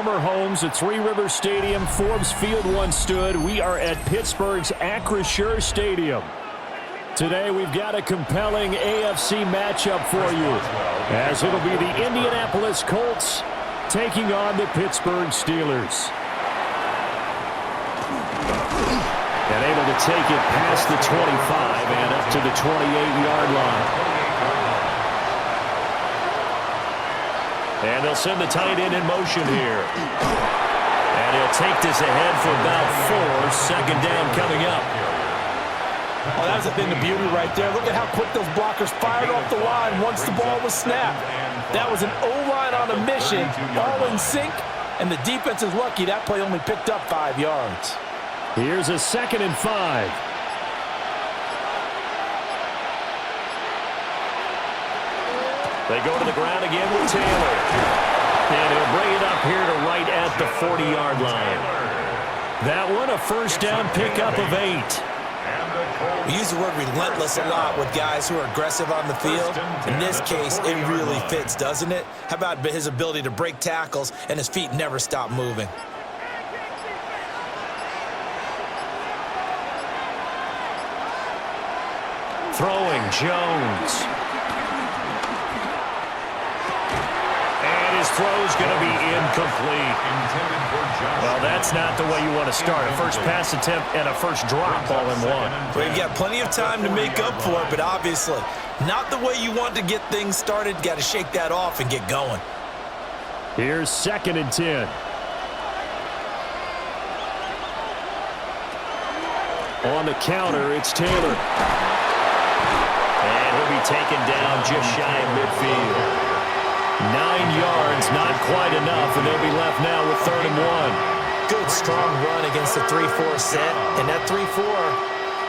former homes at Three Rivers Stadium, Forbes Field once stood. We are at Pittsburgh's Acrisure Stadium. Today we've got a compelling AFC matchup for you, as it'll be the Indianapolis Colts taking on the Pittsburgh Steelers. And able to take it past the 25 and up to the 28-yard line. And they'll send the tight end in motion here. And he'll take this ahead for about 4. Second down coming up. Oh, that was a thing of beauty right there. Look at how quick those blockers fired off the line once the ball was snapped. That was an O-line on a mission, all in sync, and the defense is lucky that play only picked up 5 yards. Here's a 2nd and 5. They go to the ground again with Taylor. And he'll bring it up here to right at the 40-yard line. That one, a first down pickup of 8. We use the word relentless a lot with guys who are aggressive on the field. In this case, it really fits, doesn't it? How about his ability to break tackles and his feet never stop moving? Throwing, Jones. And his throw's going to be incomplete. Well, that's not the way you want to start. A first pass attempt and a first drop all in one. Well, you've got plenty of time to make up for it, but obviously not the way you want to get things started. Got to shake that off and get going. Here's 2nd and 10. On the counter, it's Taylor. And he'll be taken down just shy of midfield. 9 yards, not quite enough, and they'll be left now with 3rd and 1. Good, strong run against the 3-4 set. And that 3-4,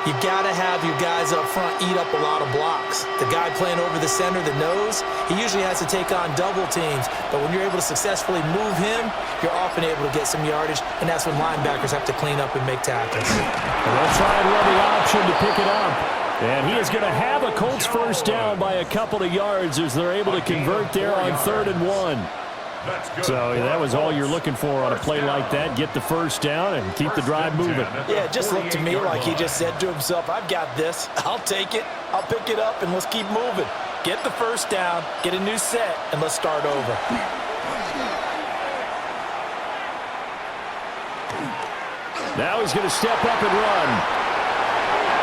you've got to have your guys up front eat up a lot of blocks. The guy playing over the center, the nose, he usually has to take on double teams. But when you're able to successfully move him, you're often able to get some yardage, and that's when linebackers have to clean up and make tackles. And they'll try and run the option to pick it up. And he is going to have a Colts first down by a couple of yards as they're able to convert there on 3rd and 1. So that was all you're looking for on a play like that. Get the first down and keep the drive moving. Yeah, it just looked to me like he just said to himself, I've got this. I'll take it. I'll pick it up, and let's keep moving. Get the first down, get a new set, and let's start over. Now he's going to step up and run.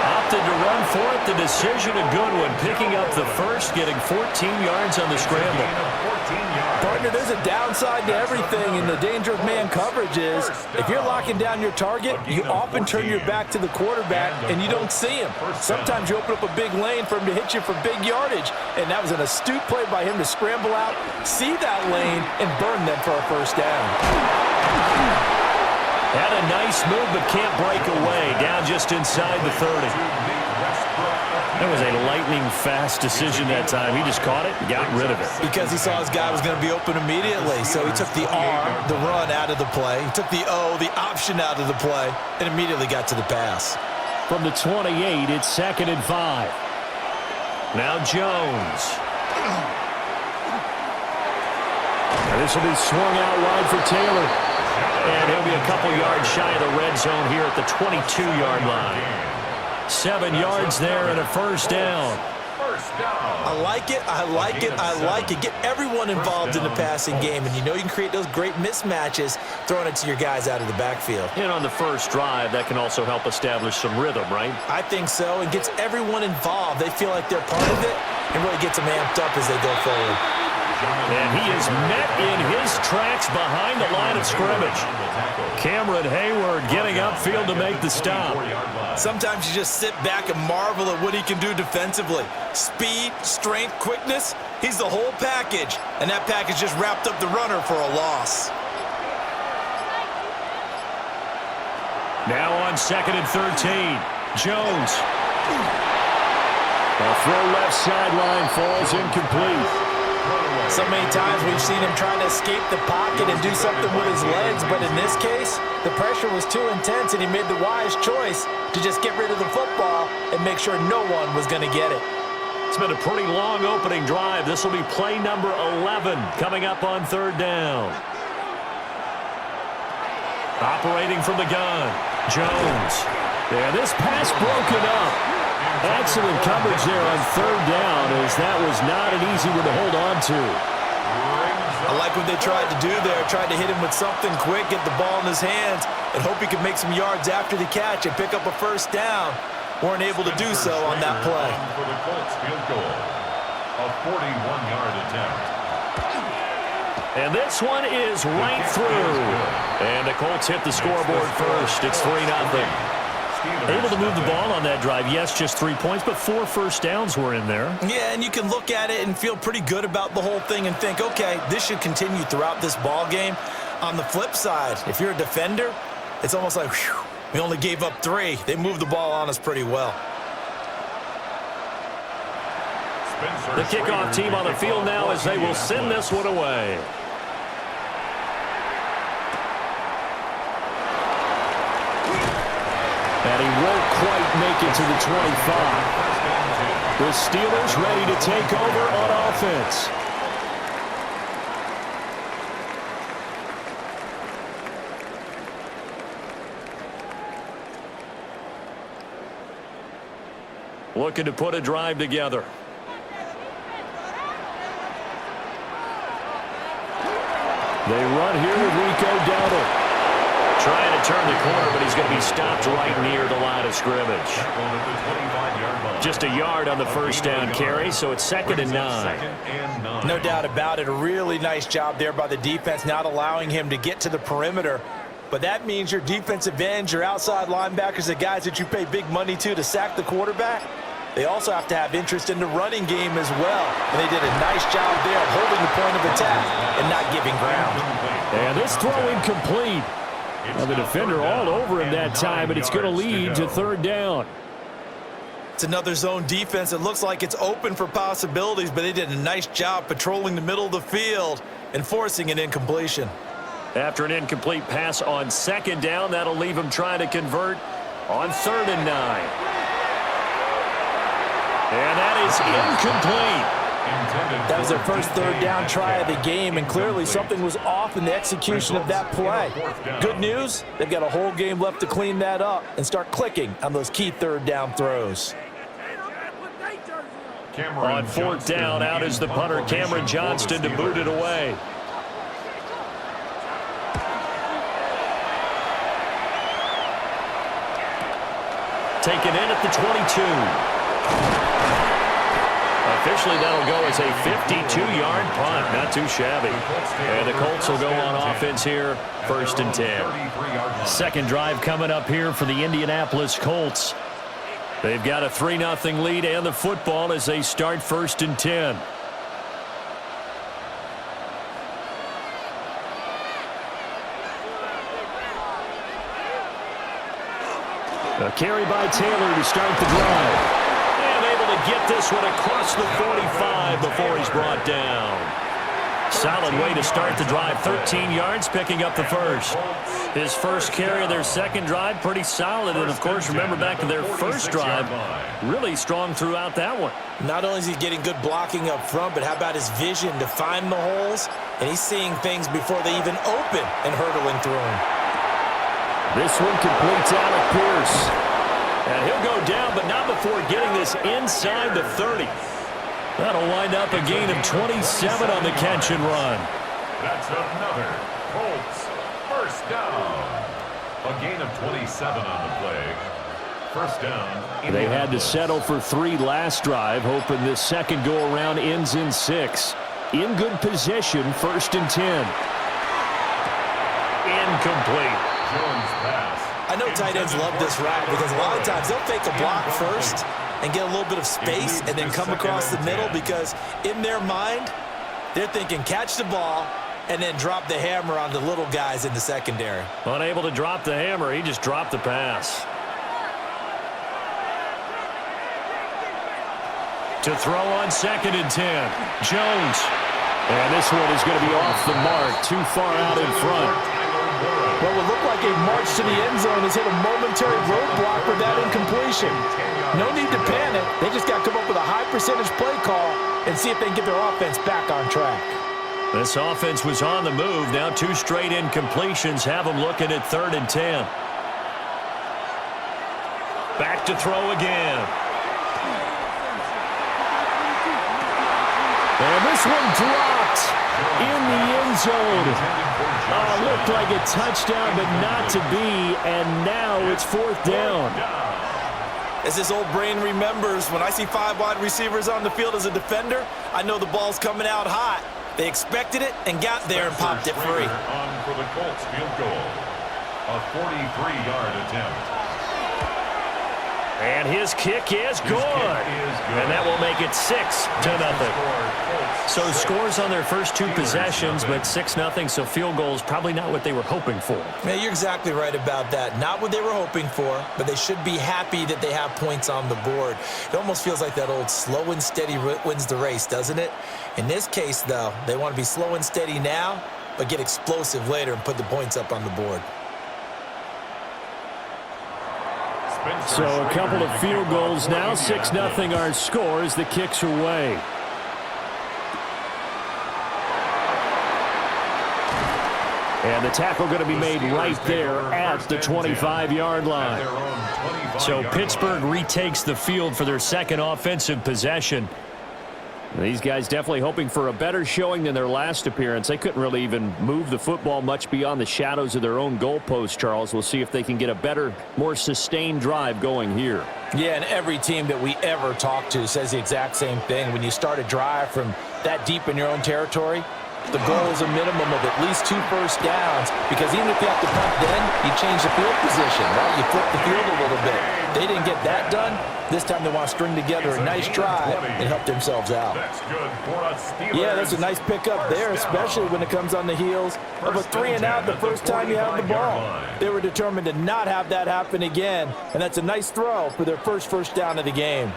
Opted to run for it. The decision, a good one. Picking up the first, getting 14 yards on the scramble. Partner, there's a downside to everything, and the danger of man coverage is if you're locking down your target, you often turn your back to the quarterback, and you don't see him. Sometimes you open up a big lane for him to hit you for big yardage, and that was an astute play by him to scramble out, see that lane, and burn them for a first down. Had a nice move, but can't break away. Down just inside the 30. That was a lightning-fast decision that time. He just caught it and got rid of it. Because he saw his guy was going to be open immediately. So he took the R, the run, out of the play. He took the O, the option, out of the play, and immediately got to the pass. From the 28, it's 2nd and 5. Now Jones. And this will be swung out wide for Taylor. And he'll be a couple yards shy of the red zone here at the 22-yard line. 7 yards there and a first down. I like it, I like it, I like it. Get everyone involved in the passing game, and you know you can create those great mismatches throwing it to your guys out of the backfield. And on the first drive, that can also help establish some rhythm, right? I think so, and gets everyone involved. They feel like they're part of it, and really gets them amped up as they go forward. And he is met in his tracks behind the line of scrimmage. Cameron Hayward getting upfield to make the stop. Sometimes you just sit back and marvel at what he can do defensively. Speed, strength, quickness, he's the whole package. And that package just wrapped up the runner for a loss. Now on 2nd and 13, Jones. A throw left sideline falls incomplete. So many times we've seen him trying to escape the pocket and do something with his legs, but in this case, the pressure was too intense and he made the wise choice to just get rid of the football and make sure no one was going to get it. It's been a pretty long opening drive. This will be play number 11 coming up on 3rd down. Operating from the gun, Jones. And this pass broken up. Excellent coverage there on third down, as that was not an easy one to hold on to. I like what they tried to do there. Tried to hit him with something quick, get the ball in his hands, and hope he could make some yards after the catch and pick up a first down. Weren't able to do so on that play. For the Colts field goal, a 41-yard attempt. And this one is right through. And the Colts hit the scoreboard first. It's 3-0. Able to move the ball on that drive. Yes, just 3 points, but 4 first downs were in there. Yeah, and you can look at it and feel pretty good about the whole thing and think, okay, this should continue throughout this ball game. On the flip side, if you're a defender, it's almost like, whew, we only gave up 3. They moved the ball on us pretty well. The kickoff team on the field now as they will send this one away. And he won't quite make it to the 25. The Steelers ready to take over on offense. Looking to put a drive together. They run here with Rico Dowdle. Trying to turn the corner, but he's going to be stopped right near the line of scrimmage. Just a yard on the first down carry, so it's 2nd and 9. No doubt about it. A really nice job there by the defense, not allowing him to get to the perimeter. But that means your defensive ends, your outside linebackers, the guys that you pay big money to sack the quarterback, they also have to have interest in the running game as well. And they did a nice job there holding the point of attack and not giving ground. And this throw incomplete. Now the defender all over him that time, but it's going to lead to 3rd down. It's another zone defense. It looks like it's open for possibilities, but they did a nice job patrolling the middle of the field and forcing an incompletion. After an incomplete pass on 2nd down, that'll leave him trying to convert on 3rd and 9. And that is incomplete. That was their first 3rd down try of the game, and clearly something was off in the execution of that play. Good news, they've got a whole game left to clean that up and start clicking on those key 3rd down throws. On 4th down, out is the punter, Cameron Johnston, to boot it away. Taken in at the 22. Officially, that'll go as a 52-yard punt. Not too shabby. And the Colts will go on offense here, 1st and 10. Second drive coming up here for the Indianapolis Colts. They've got a 3-0 lead and the football as they start 1st and 10. A carry by Taylor to start the drive. To get this one across the 45 before he's brought down. Solid way to start the drive. 13 yards, picking up the first. His first carry of their second drive, pretty solid. And, of course, remember back to their first drive, really strong throughout that one. Not only is he getting good blocking up front, but how about his vision to find the holes? And he's seeing things before they even open and hurdling through them. This one completes Alec Pierce. And he'll go down, but not before getting this inside the 30. That'll wind up a gain of 27 on the catch and run. That's another Colts first down. A gain of 27 on the play. First down. They had to settle for 3 last drive, hoping this second go-around ends in 6. In good position, 1st and 10. Incomplete. Jones pass. I know tight ends love this route because a lot of times they'll fake a block first and get a little bit of space and then come across the middle because in their mind, they're thinking catch the ball and then drop the hammer on the little guys in the secondary. Unable to drop the hammer, he just dropped the pass. To throw on 2nd and 10, Jones. And this one is going to be off the mark, too far out in front. What would look like a march to the end zone has hit a momentary roadblock with that incompletion. No need to panic. They just got to come up with a high percentage play call and see if they can get their offense back on track. This offense was on the move. Now 2 straight incompletions have them looking at 3rd and 10. Back to throw again. And this one dropped in the end zone. Looked like a touchdown, but not to be. And now it's 4th down. As this old brain remembers, when I see 5 wide receivers on the field as a defender, I know the ball's coming out hot. They expected it and got there and popped it free. On for the Colts field goal. A 43-yard attempt. And his kick is good. And that will make it 6-0. So scores on their first 2 possessions, but 6-0, so field goals probably not what they were hoping for. Yeah, you're exactly right about that. Not what they were hoping for, but they should be happy that they have points on the board. It almost feels like that old slow and steady wins the race, doesn't it? In this case, though, they want to be slow and steady now, but get explosive later and put the points up on the board. So a couple of field goals now. 6-0 our score as the kicks are away. And the tackle going to be made right there at the 25-yard line. So Pittsburgh retakes the field for their second offensive possession. These guys definitely hoping for a better showing than their last appearance. They couldn't really even move the football much beyond the shadows of their own goalpost, Charles. We'll see if they can get a better, more sustained drive going here. Yeah, and every team that we ever talk to says the exact same thing. When you start a drive from that deep in your own territory, the goal is a minimum of at least 2 first downs, because even if you have to punt then, you change the field position, right? You flip the field a little bit. They didn't get that done. This time they want to string together a nice drive and help themselves out. Yeah, that's a nice pickup there, especially when it comes on the heels of a 3-and-out the first time you have the ball. They were determined to not have that happen again, and that's a nice throw for their first down of the game.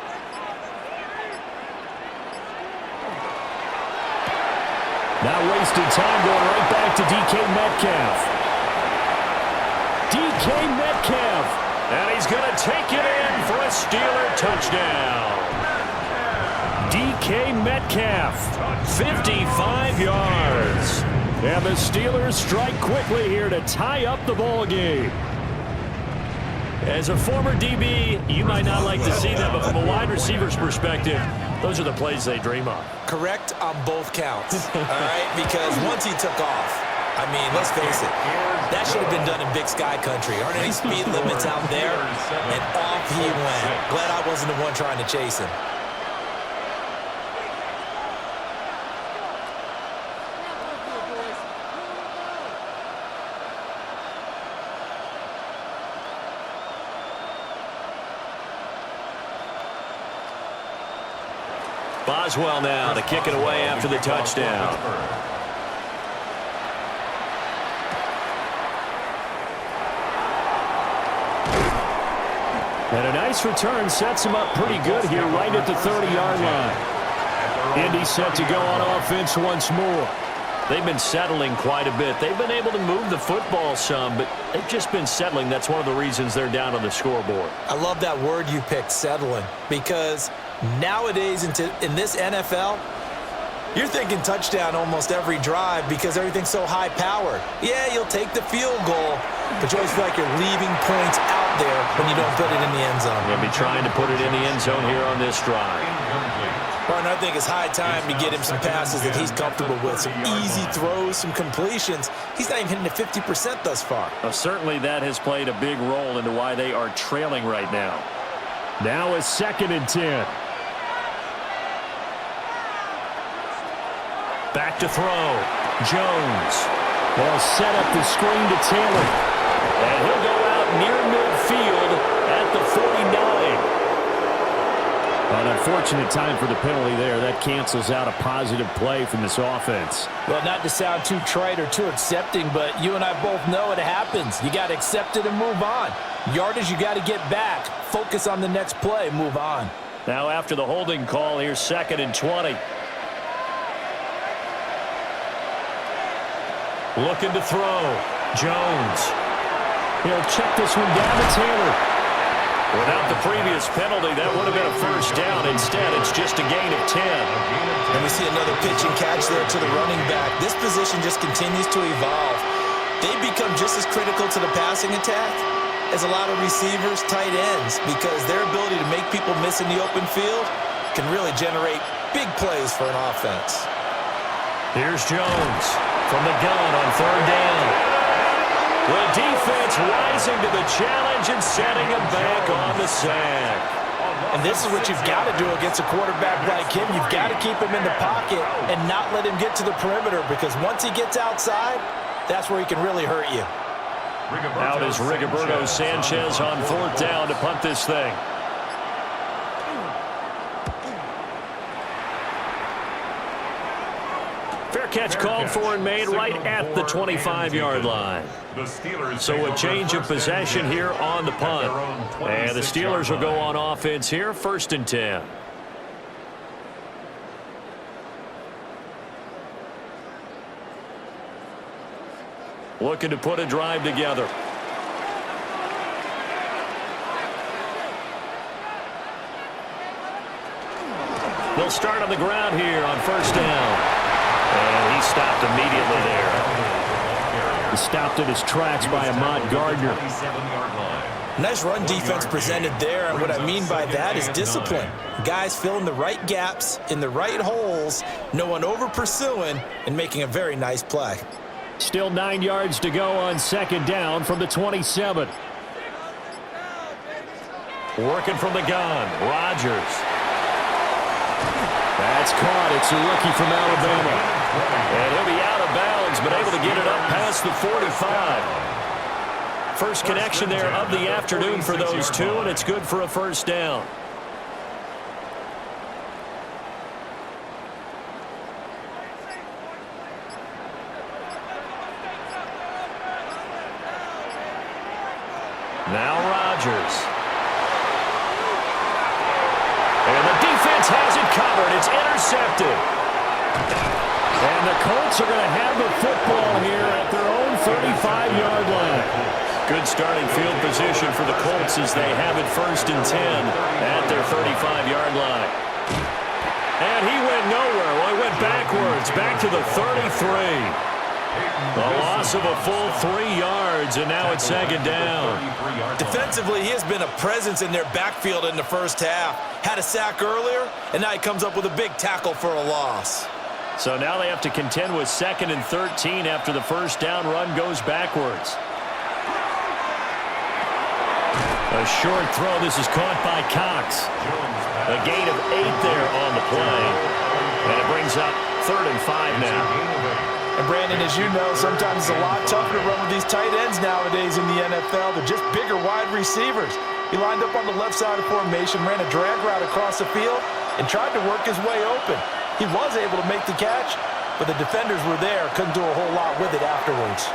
Not wasting time, going right back to DK Metcalf. DK Metcalf. And he's going to take it in for a Steeler touchdown. DK Metcalf, 55 yards. And the Steelers strike quickly here to tie up the ball game. As a former DB, you might not like to see that, but from a wide receiver's perspective, those are the plays they dream of. Correct on both counts, all right? Because once he took off, I mean, let's face it, that should have been done in Big Sky country. Aren't any speed limits out there? And off he went. Glad I wasn't the one trying to chase him. Boswell now to kick it away after the touchdown. And a nice return sets him up pretty good here right at the 30-yard line. Indy set to go on offense once more. They've been settling quite a bit. They've been able to move the football some, but they've just been settling. That's one of the reasons they're down on the scoreboard. I love that word you picked, settling, because nowadays in this NFL, you're thinking touchdown almost every drive because everything's so high-powered. Yeah, you'll take the field goal, but you always feel like you're leaving points out there when you don't put it in the end zone. They'll be trying to put it in the end zone here on this drive. Well, and I think it's high time to get him some passes that he's comfortable with, some easy throws, some completions. He's not even hitting the 50% thus far. Well, certainly that has played a big role into why they are trailing right now. Now a 2nd and 10. Back to throw. Jones. They'll set up the screen to Taylor. And he'll go out near midfield at the 49. An unfortunate time for the penalty there. That cancels out a positive play from this offense. Well, not to sound too trite or too accepting, but you and I both know it happens. You got to accept it and move on. Yardage, you got to get back. Focus on the next play. Move on. Now after the holding call, here's 2nd and 20. Looking to throw. Jones. He'll check this one down to Taylor. Without the previous penalty, that would have been a first down. Instead, it's just a gain of 10. And we see another pitch and catch there to the running back. This position just continues to evolve. They become just as critical to the passing attack as a lot of receivers, tight ends, because their ability to make people miss in the open field can really generate big plays for an offense. Here's Jones from the gun on third down. The defense rising to the challenge and setting him back on the sack. And this is what you've got to do against a quarterback like him. You've got to keep him in the pocket and not let him get to the perimeter, because once he gets outside, that's where he can really hurt you. Out is Rigoberto Sanchez on fourth down to punt this thing. Fair catch called for and made right at the 25-yard line. So a change of possession here on the punt. And the Steelers will go on offense here, 1st and 10. Looking to put a drive together. They'll start on the ground here on 1st down. And he stopped immediately there. He stopped in his tracks by Ahmad Gardner. Nice run defense presented there, and what I mean by that is discipline. Guys filling the right gaps in the right holes, no one over pursuing, and making a very nice play. Still 9 yards to go on 2nd down from the 27. Working from the gun, Rodgers. That's caught. It's a rookie from Alabama. And he'll be out of bounds, but able to get it up past the 45. First connection there of the afternoon for those two, and it's good for a 1st down. Now Rodgers. And the defense has it covered. It's intercepted. And the Colts are going to have the football here at their own 35-yard line. Good starting field position for the Colts as they have it 1st and 10 at their 35-yard line. And he went nowhere. Well, he went backwards, back to the 33. A loss of a full 3 yards, and now it's 2nd down. Defensively, he has been a presence in their backfield in the first half. Had a sack earlier, and now he comes up with a big tackle for a loss. So now they have to contend with 2nd and 13 after the 1st down run goes backwards. A short throw. This is caught by Cox. A gain of 8 there on the play. And it brings up 3rd and 5 now. And Brandon, as you know, sometimes it's a lot tougher to run with these tight ends nowadays in the NFL. They're just bigger wide receivers. He lined up on the left side of formation, ran a drag route across the field, and tried to work his way open. He was able to make the catch, but the defenders were there. Couldn't do a whole lot with it afterwards.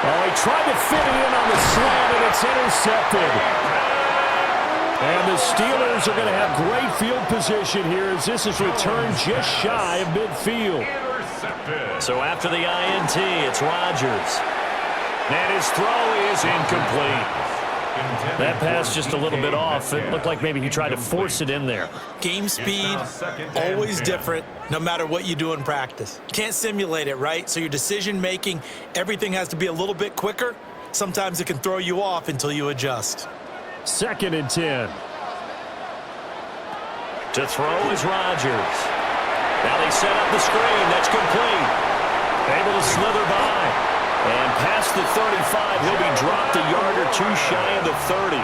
Oh, he tried to fit it in on the slant, and it's intercepted. And the Steelers are going to have great field position here as this is returned just shy of midfield. So after the INT, it's Rodgers. And his throw is incomplete. That pass just a little bit off. It looked like maybe he tried to force it in there. Game speed, always different, no matter what you do in practice. Can't simulate it, right? So your decision-making, everything has to be a little bit quicker. Sometimes it can throw you off until you adjust. 2nd and 10. To throw is Rodgers. Now they set up the screen. That's complete. Able to slither by. And past the 35, he'll be dropped a yard or two shy of the 30.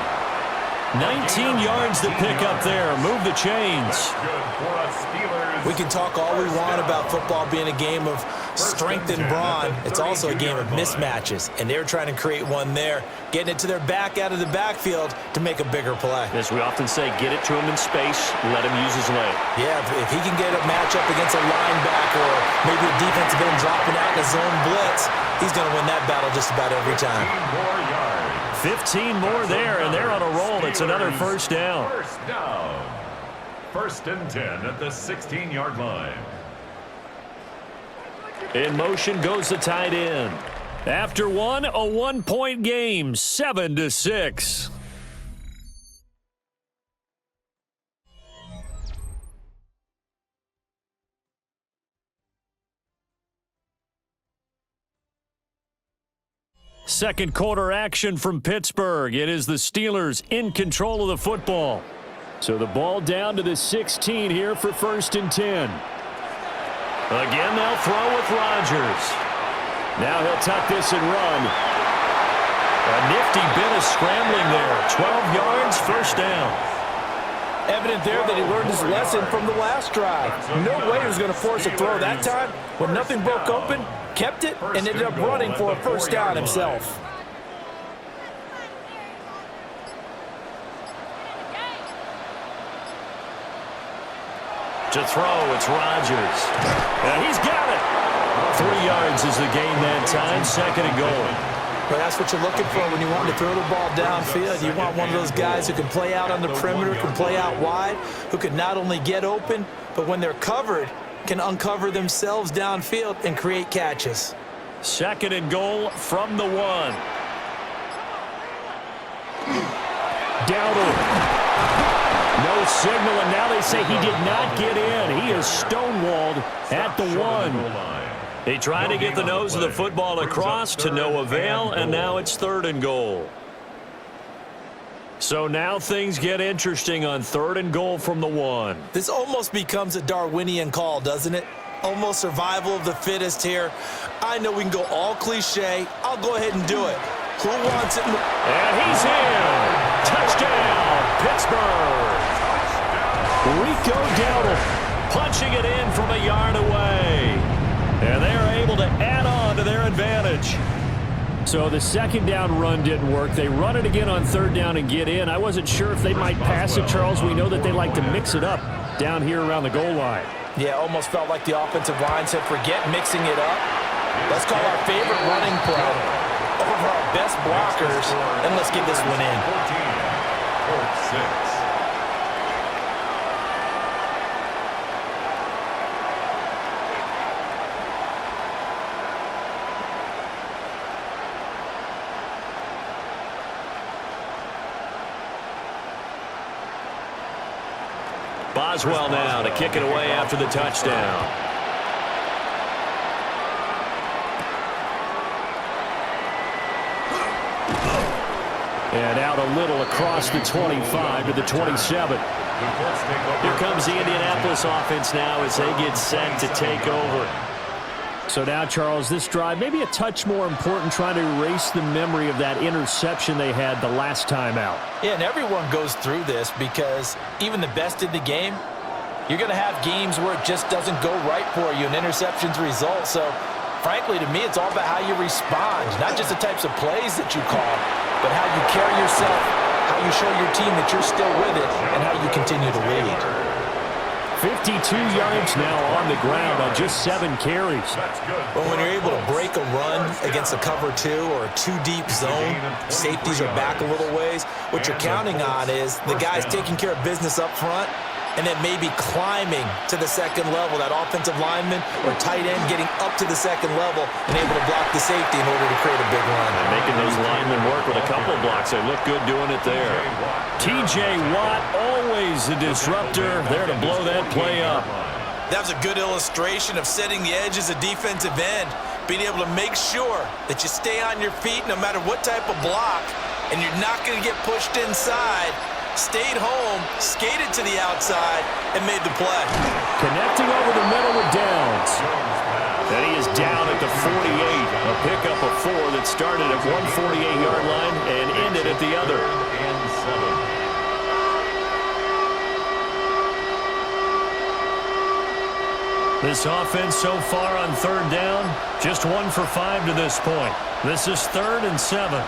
19 yards to pick up there. Move the chains. We can talk all we want about football being a game of strength and brawn. It's also a game of mismatches, and they're trying to create one there, getting it to their back out of the backfield to make a bigger play. As we often say, get it to him in space, let him use his leg. Yeah, if he can get a matchup against a linebacker or maybe a defensive end dropping out in a zone blitz, he's going to win that battle just about every time. 15 more there, and they're on a roll. It's another 1st down. 1st and 10 at the 16-yard line. In motion goes the tight end. After one, a 1-point game, 7-6. Second quarter action from Pittsburgh. It is the Steelers in control of the football. So the ball down to the 16 here for 1st and 10. Again, they'll throw with Rodgers. Now he'll tuck this and run. A nifty bit of scrambling there. 12 yards, 1st down. Evident there that he learned his lesson from the last drive. No way he was going to force a throw that time. When nothing broke open, kept it, and ended up running for a 1st down himself. To throw, it's Rodgers. And he's got it. 3 yards is the gain that time. 2nd and goal. But that's what you're looking for when you want to throw the ball downfield. You want one of those guys who can play out on the perimeter, can play out wide, who can not only get open, but when they're covered, can uncover themselves downfield and create catches. 2nd and goal from the 1. Dowdle. No signal, and now they say he did not get in. He is stonewalled at the 1. They tried to get the nose of the football across to no avail, and now it's 3rd and goal. So now things get interesting on 3rd and goal from the 1. This almost becomes a Darwinian call, doesn't it? Almost survival of the fittest here. I know we can go all cliche. I'll go ahead and do it. Who wants it? And he's in. Touchdown, Pittsburgh. Rico Dowdle punching it in from a yard away. And they are able to add on to their advantage. So the 2nd down run didn't work. They run it again on 3rd down and get in. I wasn't sure if they might pass it, Charles. We know that they like to mix it up down here around the goal line. Yeah, almost felt like the offensive line said, forget mixing it up. Let's call our favorite running play over our best blockers, and let's get this one in. 14, 6. Boswell now to kick it away after the touchdown. And out a little across the 25 to the 27. Here comes the Indianapolis offense now as they get set to take over. So now, Charles, this drive maybe a touch more important, trying to erase the memory of that interception they had the last time out. Yeah, and everyone goes through this because even the best in the game, you're going to have games where it just doesn't go right for you and interceptions result. So, frankly, to me, it's all about how you respond, not just the types of plays that you call, but how you carry yourself, how you show your team that you're still with it, and how you continue to lead. 52 yards now on the ground on just 7 carries. But when you're able to break a run against a cover 2 or a 2-deep zone, safeties are back a little ways. What you're counting on is the guys taking care of business up front and then maybe climbing to the 2nd level, that offensive lineman or tight end getting up to the 2nd level and able to block the safety in order to create a big run. And making those linemen work with a couple of blocks. They look good doing it there. T.J. Watt, always a disruptor, there to blow that play up. That was a good illustration of setting the edge as a defensive end, being able to make sure that you stay on your feet no matter what type of block, and you're not going to get pushed inside. Stayed home, skated to the outside, and made the play. Connecting over the middle with Downs. And he is down at the 48. A pickup of 4 that started at 148-yard line and ended at the other. This offense so far on 3rd down, just 1 for 5 to this point. This is 3rd and 7.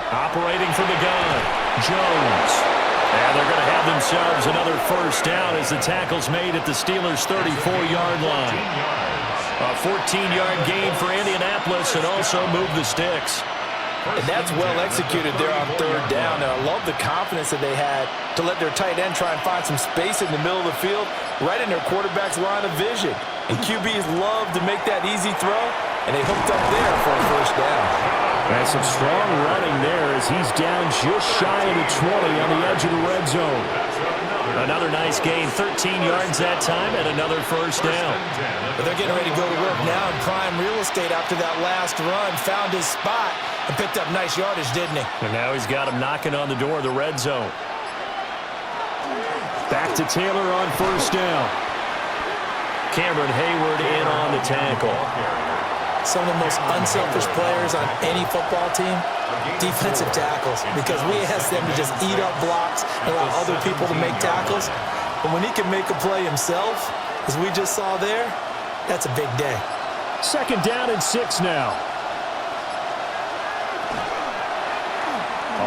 Operating from the gun, Jones. And they're going to have themselves another 1st down as the tackle's made at the Steelers' 34-yard line. A 14-yard gain for Indianapolis and also move the sticks. And that's well executed there on 3rd down. And I love the confidence that they had to let their tight end try and find some space in the middle of the field, right in their quarterback's line of vision. And QBs love to make that easy throw, and they hooked up there for a 1st down. And some strong running there as he's down just shy of the 20 on the edge of the red zone. Another nice gain, 13 yards that time, and another first down. But they're getting ready to go to work now in prime real estate after that last run. Found his spot and picked up nice yardage, didn't he? And now he's got him knocking on the door of the red zone. Back to Taylor on first down. Cameron Hayward in on the tackle. Some of the most unselfish players on any football team, defensive tackles, because we ask them to just eat up blocks and allow other people to make tackles. But when he can make a play himself, as we just saw there, that's a big day. Second down and 6 now.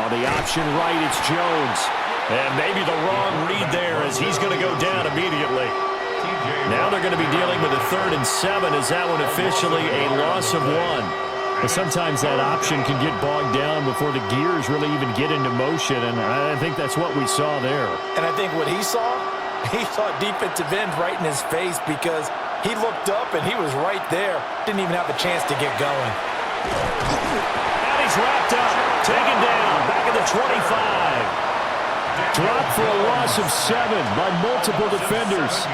On the option right, it's Jones. And maybe the wrong read there as he's going to go down immediately. Now they're going to be dealing with a 3rd and 7 as that one officially a loss of 1. But sometimes that option can get bogged down before the gears really even get into motion, and I think that's what we saw there. And I think what he saw defensive end right in his face because he looked up and he was right there. Didn't even have a chance to get going. And he's wrapped up, taken down, back at the 25. Dropped for a loss of 7 by multiple defenders.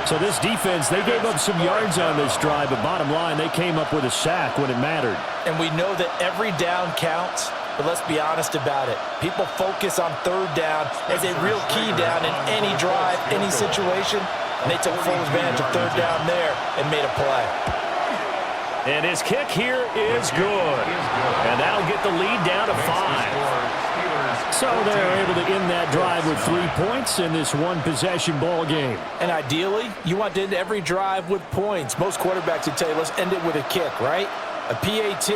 So this defense, they gave up some yards on this drive, but bottom line, they came up with a sack when it mattered. And we know that every down counts, but let's be honest about it. People focus on 3rd down as a real key down in any drive, any situation, and they took full advantage of 3rd down there and made a play. And his kick here is good. And that'll get the lead down to 5. So they're able to end that drive with 3 points in this one-possession ball game. And ideally, you want to end every drive with points. Most quarterbacks would tell you, let's end it with a kick, right? A PAT,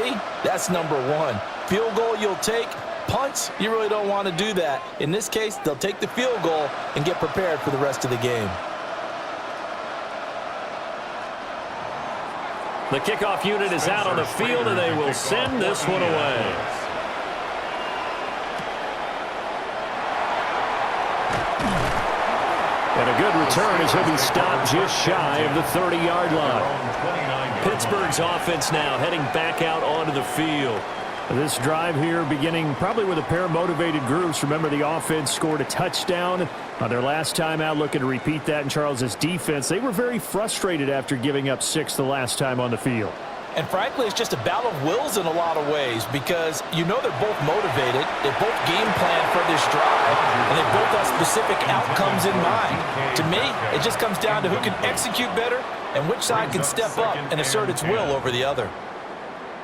that's number 1. Field goal you'll take. Punts, you really don't want to do that. In this case, they'll take the field goal and get prepared for the rest of the game. The kickoff unit is out on the field, and they will send this one away. And a good return as he'll be stopped just shy of the 30-yard line. Pittsburgh's offense now heading back out onto the field. This drive here beginning probably with a pair of motivated groups. Remember, the offense scored a touchdown on their last time out, looking to repeat that in Charles's defense. They were very frustrated after giving up 6 the last time on the field. And frankly, it's just a battle of wills in a lot of ways because you know they're both motivated, they both game plan for this drive, and they both have specific outcomes in mind. To me, it just comes down to who can execute better and which side can step up and assert its will over the other.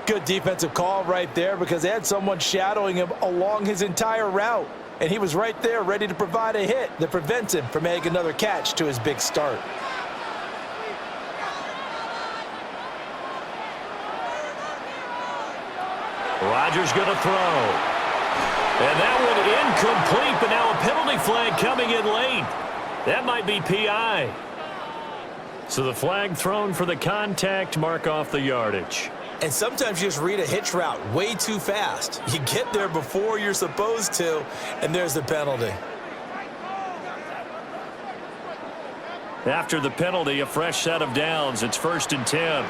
Good defensive call right there because they had someone shadowing him along his entire route, and he was right there ready to provide a hit that prevents him from making another catch to his big start. Rodgers going to throw. And that one incomplete, but now a penalty flag coming in late. That might be PI. So the flag thrown for the contact, mark off the yardage. And sometimes you just read a hitch route way too fast. You get there before you're supposed to, and there's the penalty. After the penalty, a fresh set of downs. It's 1st and 10.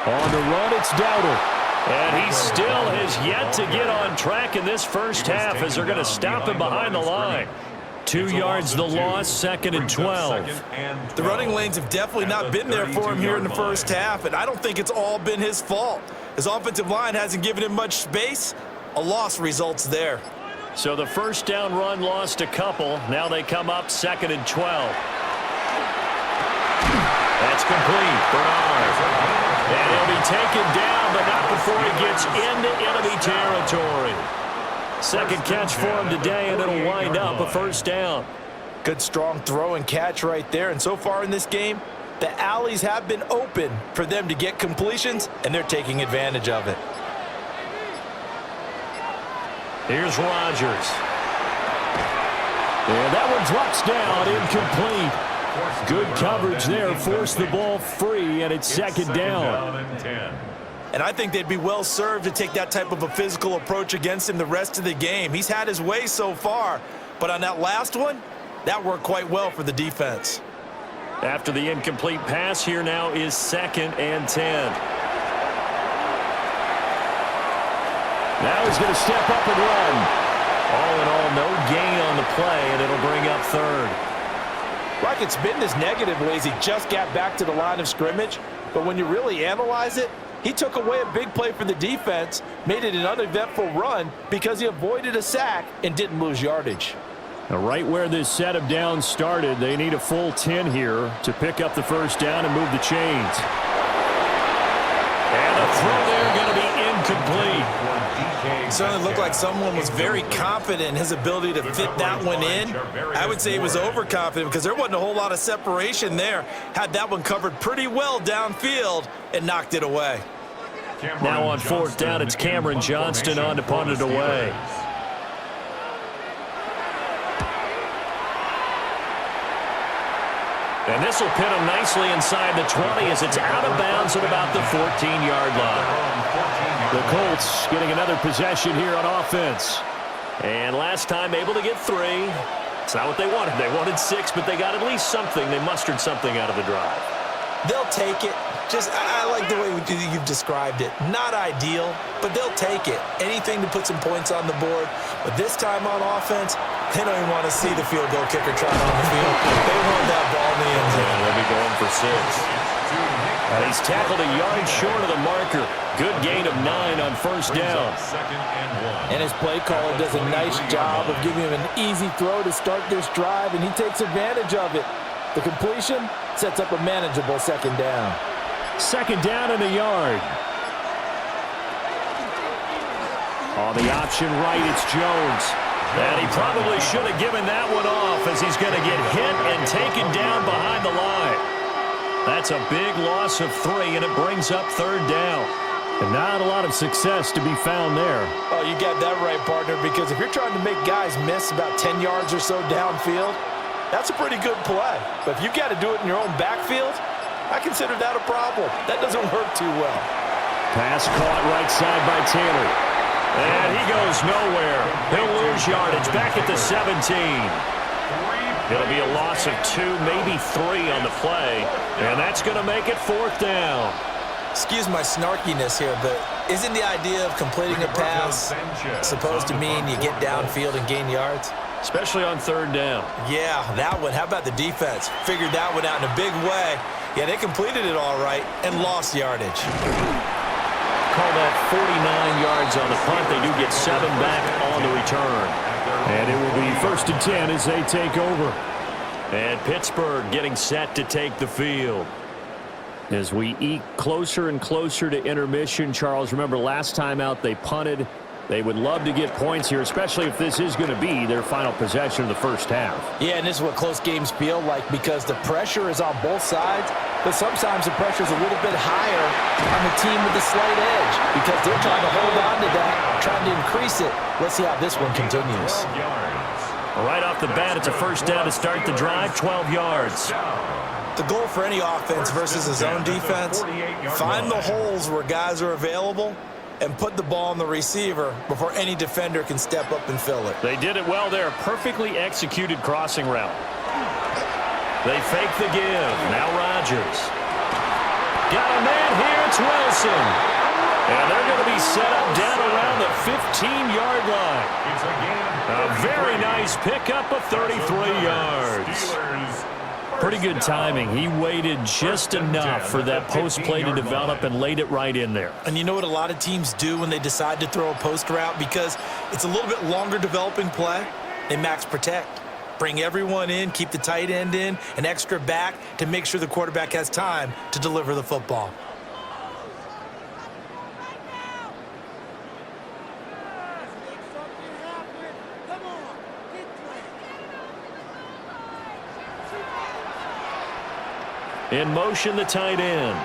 On the run, it's Dowdle. And he still has yet to get on track in this first half as they're going to stop him behind the line. 2 yards the loss, 2nd and 12. The running lanes have definitely not been there for him here in the first half, and I don't think it's all been his fault. His offensive line hasn't given him much space. A loss results there. So the first down run lost a couple. Now they come up 2nd and 12. That's complete. Bernard. And he'll be taken down, but not before he gets into enemy territory. Second catch for him today, and it'll wind up a first down. Good, strong throw and catch right there. And so far in this game, the alleys have been open for them to get completions, and they're taking advantage of it. Here's Rodgers. And that one drops down, incomplete. Good coverage there, forced the ball free, and it's second down. And I think they'd be well served to take that type of a physical approach against him the rest of the game. He's had his way so far, but on that last one, that worked quite well for the defense. After the incomplete pass, here now is 2nd and 10. Now he's going to step up and run. All in all, no gain on the play, and it'll bring up third. Like it's been this negatively as he just got back to the line of scrimmage. But when you really analyze it, he took away a big play for the defense, made it an uneventful run because he avoided a sack and didn't lose yardage. Now, right where this set of downs started, they need a full 10 here to pick up the first down and move the chains. And the throw there going to be incomplete. It certainly looked like someone was very confident in his ability to fit that one in. I would say he was overconfident because there wasn't a whole lot of separation there. Had that one covered pretty well downfield and knocked it away. Now on fourth down, it's Cameron Johnston on to punt it away. And this will pin him nicely inside the 20 as it's out of bounds at about the 14-yard line. The Colts getting another possession here on offense. And last time able to get 3. It's not what they wanted. They wanted 6, but they got at least something. They mustered something out of the drive. They'll take it. I like the way you've described it. Not ideal, but they'll take it. Anything to put some points on the board. But this time on offense, they don't even want to see the field goal kicker trying on the field. They want that ball in the end zone. They'll be going for 6. And he's tackled a yard short of the marker. Good gain of 9 on first down. And his play caller does a nice job of giving him an easy throw to start this drive, and he takes advantage of it. The completion sets up a manageable second down. Second down in the yard. On the option right, it's Jones. And he probably should have given that one off as he's going to get hit and taken down behind the line. That's a big loss of 3, and it brings up third down. And not a lot of success to be found there. Oh, you got that right, partner, because if you're trying to make guys miss about 10 yards or so downfield, that's a pretty good play. But if you've got to do it in your own backfield, I consider that a problem. That doesn't work too well. Pass caught right side by Taylor. And he goes nowhere. He'll lose yardage back at the 17. It'll be a loss of 2, maybe 3 on the play. And that's going to make it fourth down. Excuse my snarkiness here, but isn't the idea of completing a pass supposed to mean you get downfield and gain yards? Especially on third down. Yeah, that one. How about the defense? Figured that one out in a big way. Yeah, they completed it all right and lost yardage. Call that 49 yards on the punt. They do get 7 back on the return. And it will be 1st and 10 as they take over. And Pittsburgh getting set to take the field. As we eke closer and closer to intermission, Charles, remember last time out they punted. They would love to get points here, especially if this is going to be their final possession of the first half. Yeah, and this is what close games feel like because the pressure is on both sides, but sometimes the pressure is a little bit higher on the team with the slight edge because they're trying to hold on to that, trying to increase it. Let's see how this one continues. Right off the bat, it's a first down to start the drive, 12 yards. The goal for any offense versus his own defense, find the holes where guys are available and put the ball on the receiver before any defender can step up and fill it. They did it well there. Perfectly executed crossing route. They fake the give. Now Rodgers. Got a man here. It's Wilson. And they're going to be set up down around the 15-yard line. A very nice pickup of 33 yards. Pretty good timing. He waited just enough for that post play to develop and laid it right in there. And you know what a lot of teams do when they decide to throw a post route? Because it's a little bit longer developing play, they max protect. Bring everyone in, keep the tight end in, an extra back to make sure the quarterback has time to deliver the football. In motion, the tight end.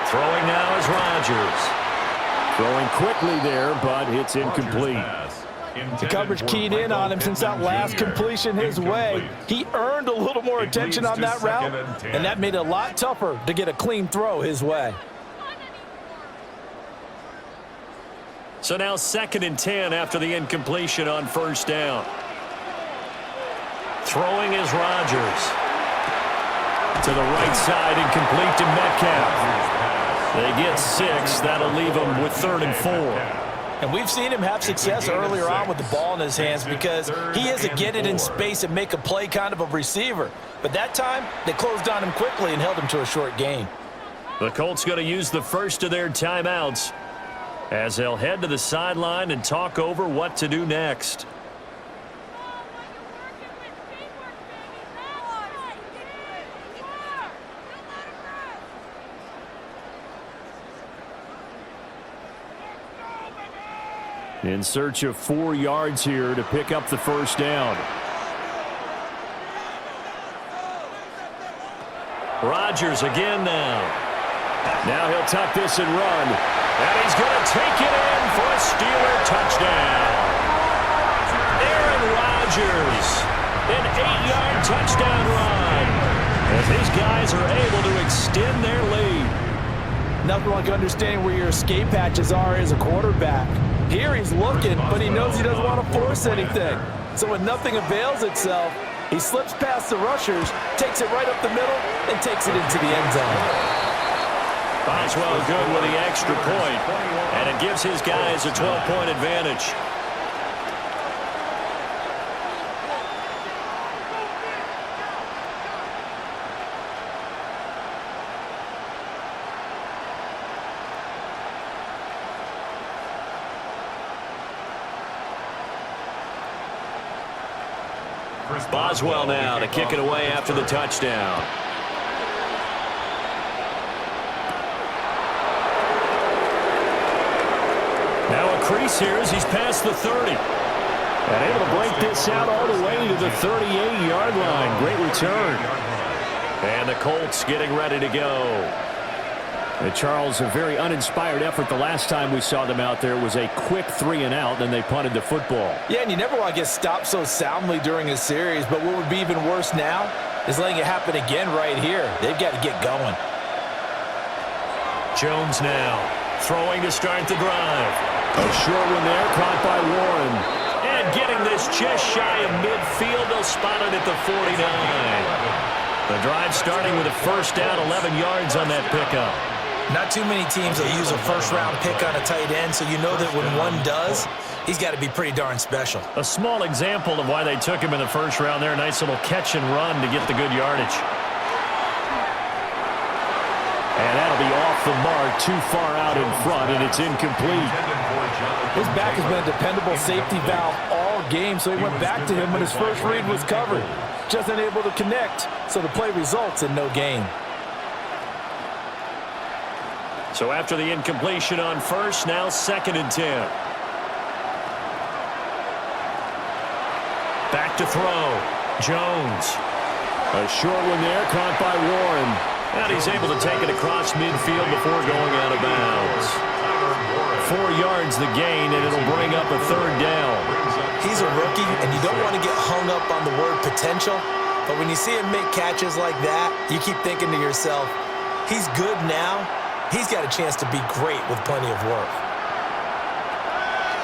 Throwing now is Rodgers. Throwing quickly there, but it's incomplete. The coverage keyed in on him since that last completion his way. He earned a little more attention on that route, and that made it a lot tougher to get a clean throw his way. So now 2nd and 10 after the incompletion on first down. Throwing is Rodgers. To the right side and complete to Metcalf. They get 6. That'll leave them with 3rd and 4. And we've seen him have success earlier on with the ball in his hands because he is a get-it in space and make a play kind of a receiver. But that time, they closed on him quickly and held him to a short gain. The Colts going to use the first of their timeouts as they'll head to the sideline and talk over what to do next. In search of 4 yards here to pick up the first down. Rodgers again now. Now he'll tuck this and run. And he's going to take it in for a Steeler touchdown. Aaron Rodgers, an 8-yard touchdown run. As these guys are able to extend their lead. Nothing like understanding where your escape hatches are as a quarterback. Here he's looking, but he knows he doesn't want to force anything. So when nothing avails itself, he slips past the rushers, takes it right up the middle, and takes it into the end zone. Boswell good with the extra point, and it gives his guys a 12-point advantage. Boswell now to kick it away after the touchdown. Now a crease here as he's past the 30. And able to break this out all the way to the 38-yard line. Great return. And the Colts getting ready to go. Charles, a very uninspired effort the last time we saw them out there was a quick 3-and-out, then they punted the football. Yeah, and you never want to get stopped so soundly during a series, but what would be even worse now is letting it happen again right here. They've got to get going. Jones now throwing to start the drive. A short one there, caught by Warren. And getting this just shy of midfield, they'll spot it at the 49. The drive starting with a first down, 11 yards on that pickup. Not too many teams will use a first-round pick on a tight end, so you know that when one does, he's got to be pretty darn special. A small example of why they took him in the first round there. Nice little catch and run to get the good yardage. And that'll be off the mark, too far out in front, and it's incomplete. His back has been a dependable safety valve all game, so he went back to him when his first read was covered. Just unable to connect, so the play results in no gain. So after the incompletion on first, now 2nd and 10. Back to throw. Jones. A short one there, caught by Warren. And he's able to take it across midfield before going out of bounds. 4 yards the gain, and it'll bring up a 3rd down. He's a rookie, and you don't want to get hung up on the word potential. But when you see him make catches like that, you keep thinking to yourself, he's good now. He's got a chance to be great with plenty of work.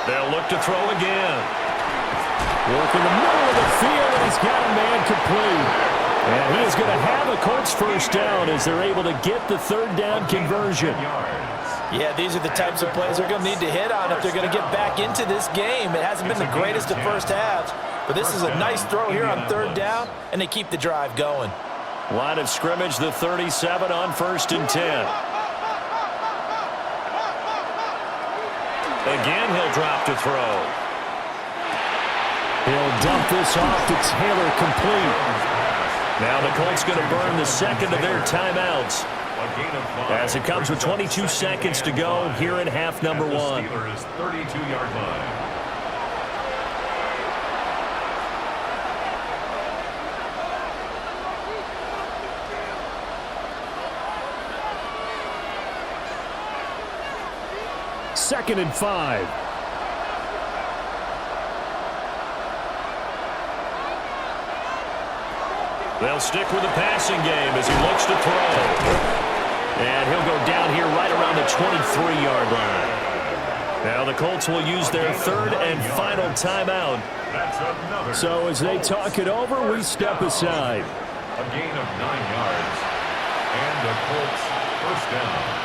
They'll look to throw again. Work in the middle of the field, and he's got a man complete. And he is going to have a Colts first down as they're able to get the 3rd down conversion. Yeah, these are the types of plays they're going to need to hit on if they're going to get back into this game. It hasn't been the greatest of first halves, but this is a nice throw here on 3rd down, and they keep the drive going. Line of scrimmage, the 37 on 1st and 10. Again, he'll drop to throw. He'll dump this off to Taylor, complete. Now the Colts going to burn the 2nd of their timeouts as it comes with 22 seconds to go here in half number 1. Steelers 32-yard line. Second and 5. They'll stick with the passing game as he looks to throw. And he'll go down here right around the 23-yard line. Now the Colts will use their 3rd and final timeout. So as they talk it over, we step aside. A gain of 9 yards. And the Colts first down.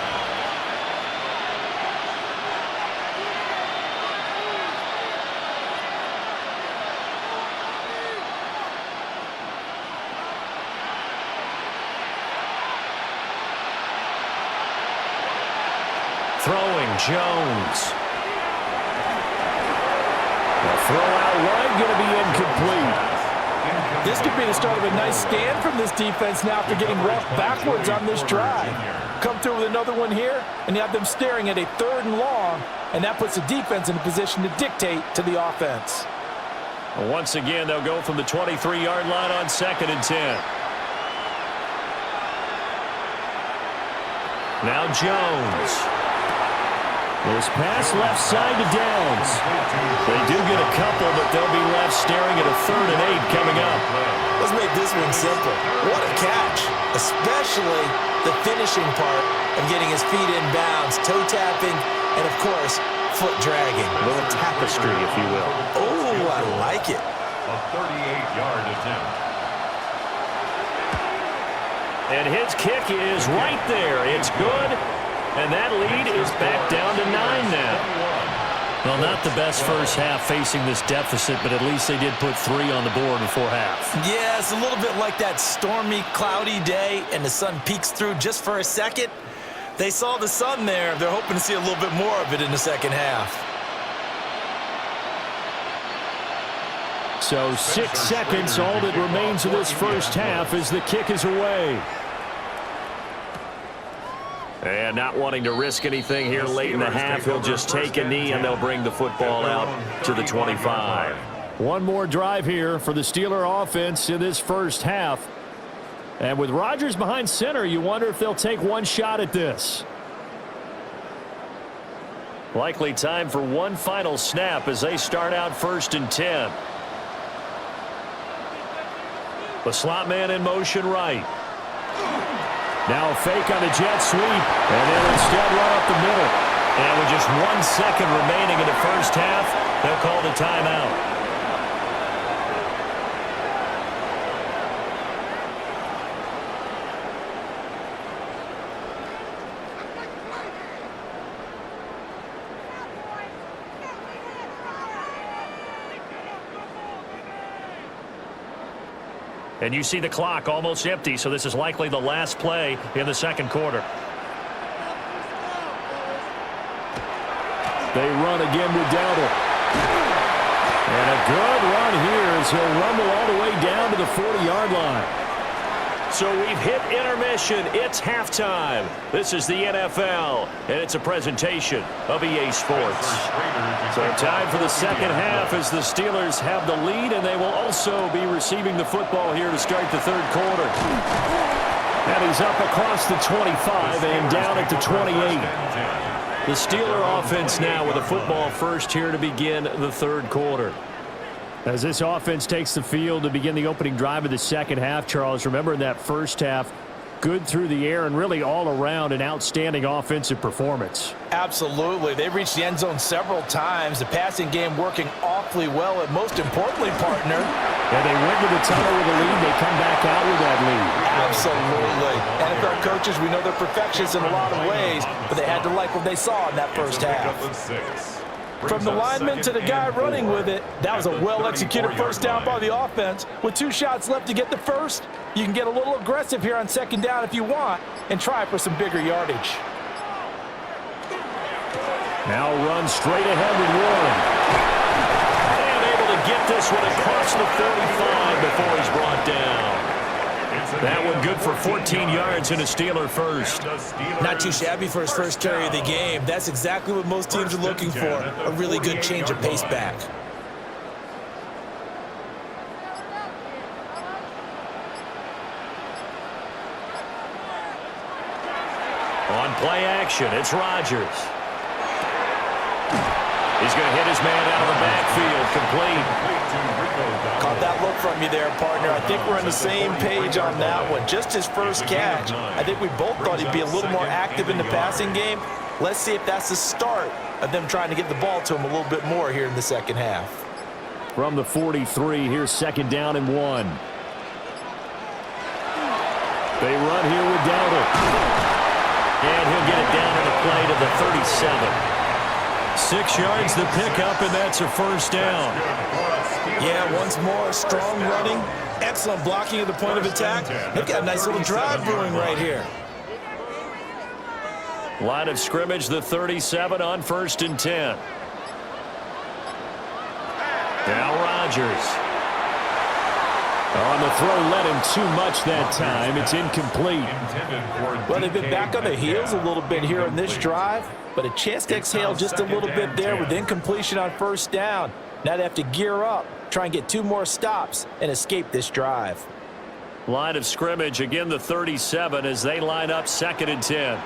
Jones. The throw out wide going to be incomplete. This could be the start of a nice stand from this defense now after getting roughed backwards on this drive. Come through with another one here, and you have them staring at a 3rd and long, and that puts the defense in a position to dictate to the offense. Once again, they'll go from the 23-yard line on 2nd and 10. Now Jones. This pass left side to Downs. They do get a couple, but they'll be left staring at a 3rd and 8 coming up. Let's make this one simple. What a catch, especially the finishing part of getting his feet in bounds, toe tapping, and of course, foot dragging. A little tapestry, if you will. Oh, I like it. A 38-yard attempt. And his kick is right there. It's good. And that lead is back down to 9 now. Well, not the best first half facing this deficit, but at least they did put 3 on the board before half. Yeah, it's a little bit like that stormy, cloudy day, and the sun peeks through just for a second. They saw the sun there. They're hoping to see a little bit more of it in the second half. So 6 seconds, all that remains of this first half as the kick is away. And not wanting to risk anything here late in the half, he'll just take a knee and they'll bring the football out to the 25. One more drive here for the Steeler offense in this first half. And with Rodgers behind center, you wonder if they'll take one shot at this. Likely time for one final snap as they start out 1st and 10. The slot man in motion right. Now a fake on the jet sweep, and they'll instead run up the middle. And with just 1 second remaining in the first half, they'll call the timeout. And you see the clock almost empty, so this is likely the last play in the second quarter. They run again with Dowdle. And a good run here as he'll rumble all the way down to the 40-yard line. So we've hit intermission. It's halftime. This is the NFL, and it's a presentation of EA Sports. So time for the second half as the Steelers have the lead, and they will also be receiving the football here to start the third quarter. And he's up across the 25 and down at the 28. The Steeler offense now with a football first here to begin the third quarter. As this offense takes the field to begin the opening drive of the second half, Charles, remember in that first half, good through the air and really all around an outstanding offensive performance. Absolutely. They reached the end zone several times. The passing game working awfully well, and most importantly, partner. And they went to the tunnel with a lead. They come back out with that lead. Absolutely. NFL coaches, we know they're perfectionists in a lot of ways, but they had to like what they saw in that first half. From the lineman to the guy running with it, that was a well-executed first down by the offense. With 2 shots left to get the first, you can get a little aggressive here on second down if you want and try for some bigger yardage. Now run straight ahead with Warren. And able to get this one across the 45 before he's brought down. That one good for 14 yards and a Steeler first. Not too shabby for his first carry of the game. That's exactly what most teams are looking for, a really good change of pace back. On play action, it's Rodgers. He's going to hit his man out of the backfield, complete. Caught that look from you there, partner. I think we're on the same page on that one. Just his first catch. I think we both thought he'd be a little more active in the passing game. Let's see if that's the start of them trying to get the ball to him a little bit more here in the second half. From the 43, here's second down and 1. They run here with Dowdle. And he'll get it down to the play to the 37. 6 yards the pickup, and that's a first down. Yeah, once more, strong running, excellent blocking at the point of attack. They've got a nice little drive brewing right here. Line of scrimmage, the 37 on 1st and 10. Now Rodgers. On the throw, led him too much that time. It's incomplete. Well, they've been back on their heels a little bit here on this drive, but a chance to exhale just a little bit there with incompletion on 1st down. Now they have to gear up, try and get 2 more stops, and escape this drive. Line of scrimmage, again the 37 as they line up 2nd and 10.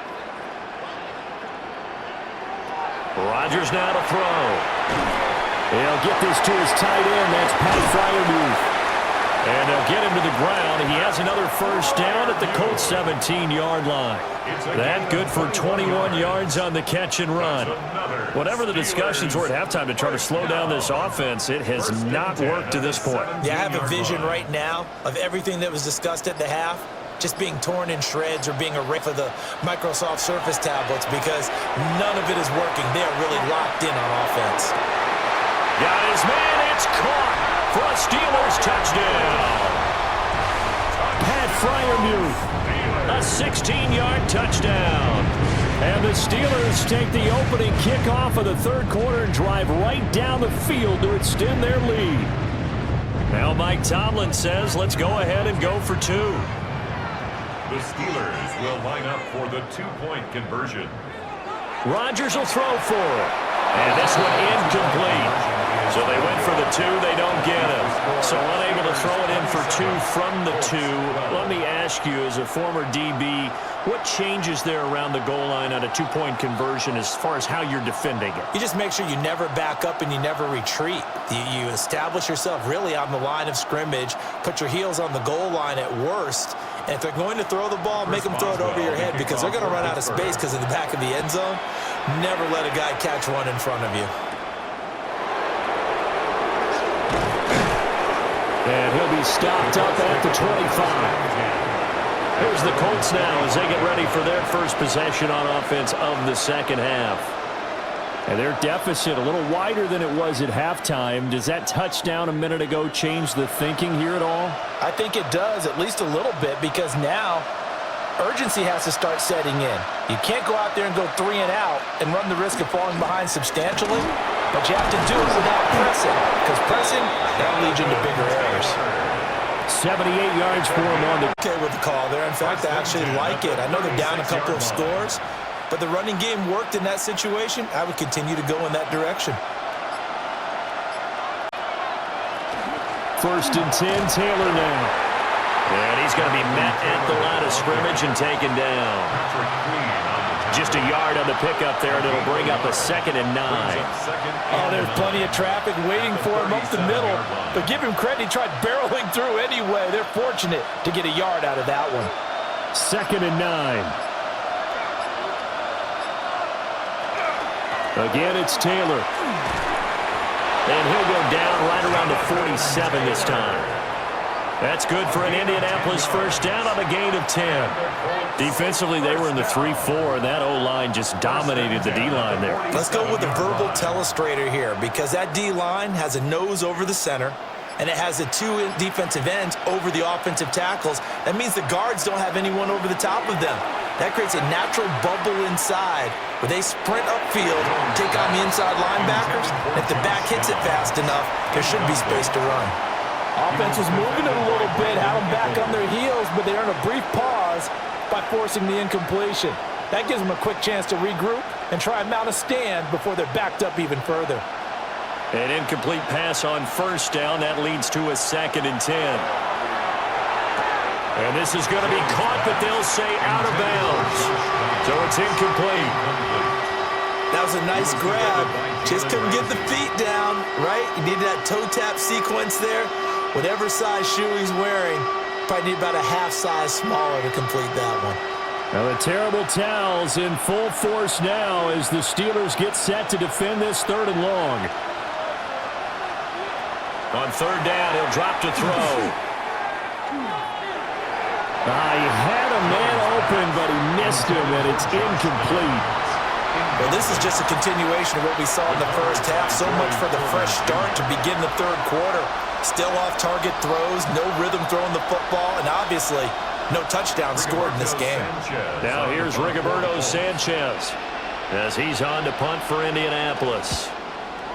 Rodgers now to throw. He'll get this to his tight end. That's Pat Freiermuth. And they'll get him to the ground. He has another 1st down at the Colts 17-yard line. That good for 21 yards on the catch and run. Whatever the discussions were at halftime to try to slow down this offense, it has not worked to this point. Yeah, I have a vision right now of everything that was discussed at the half just being torn in shreds or being a rip of the Microsoft Surface tablets because none of it is working. They are really locked in on offense. Got his man. It's caught for a Steelers touchdown. Pat Freiermuth, a 16-yard touchdown. And the Steelers take the opening kickoff of the 3rd quarter and drive right down the field to extend their lead. Now Mike Tomlin says, let's go ahead and go for 2. The Steelers will line up for the 2-point conversion. Rodgers will throw for it. And this one incomplete. So they went for the 2. They don't get it. So unable to throw it in for 2 from the 2. Let me ask you, as a former DB, what changes there around the goal line on a 2-point conversion as far as how you're defending it? You just make sure you never back up and you never retreat. You establish yourself really on the line of scrimmage, put your heels on the goal line at worst, and if they're going to throw the ball, make them throw it over your head because they're going to run out of space because of the back of the end zone. Never let a guy catch one in front of you. And he'll be stopped up at the 25. Here's the Colts now as they get ready for their first possession on offense of the 2nd half. And their deficit a little wider than it was at halftime. Does that touchdown a minute ago change the thinking here at all? I think it does, at least a little bit, because now urgency has to start setting in. You can't go out there and go 3 and out and run the risk of falling behind substantially, but you have to do it without pressing, because pressing, that'll lead you into bigger errors. 78 yards for him on the... Okay with the call there. In fact, I actually like it. I know they're down a couple of scores, but the running game worked in that situation. I would continue to go in that direction. 1st and 10, Taylor now. And he's going to be met at the line of scrimmage and taken down. Just a yard on the pickup there, and it'll bring up a 2nd and 9. Oh, there's plenty of traffic waiting for him up the middle. But give him credit, he tried barreling through anyway. They're fortunate to get a yard out of that one. 2nd and 9. Again, it's Taylor. And he'll go down right around the 47 this time. That's good for an Indianapolis 1st down on a gain of 10. Defensively, they were in the 3-4, and that O-line just dominated the D-line there. Let's go with the verbal telestrator here, because that D-line has a nose over the center, and it has the 2 defensive ends over the offensive tackles. That means the guards don't have anyone over the top of them. That creates a natural bubble inside where they sprint upfield, take on the inside linebackers, and if the back hits it fast enough, there should be space to run. Offense was moving it a little bit, had them back on their heels, but they earned a brief pause by forcing the incompletion. That gives them a quick chance to regroup and try and mount a stand before they're backed up even further. An incomplete pass on 1st down. That leads to a 2nd and 10. And this is going to be caught, but they'll say out of bounds. So it's incomplete. That was a nice grab. Just couldn't get the feet down, right? You needed that toe tap sequence there. Whatever size shoe he's wearing, probably need about a half size smaller to complete that one. Now the terrible towels in full force now as the Steelers get set to defend this 3rd and long. On 3rd down, he'll drop to throw. He had a man open, but he missed him, and it's incomplete. Well, this is just a continuation of what we saw in the 1st half. So much for the fresh start to begin the 3rd quarter. Still off-target throws, no rhythm throwing the football, and obviously No touchdown scored in this game. Now here's Rigoberto Sanchez as he's on to punt for Indianapolis.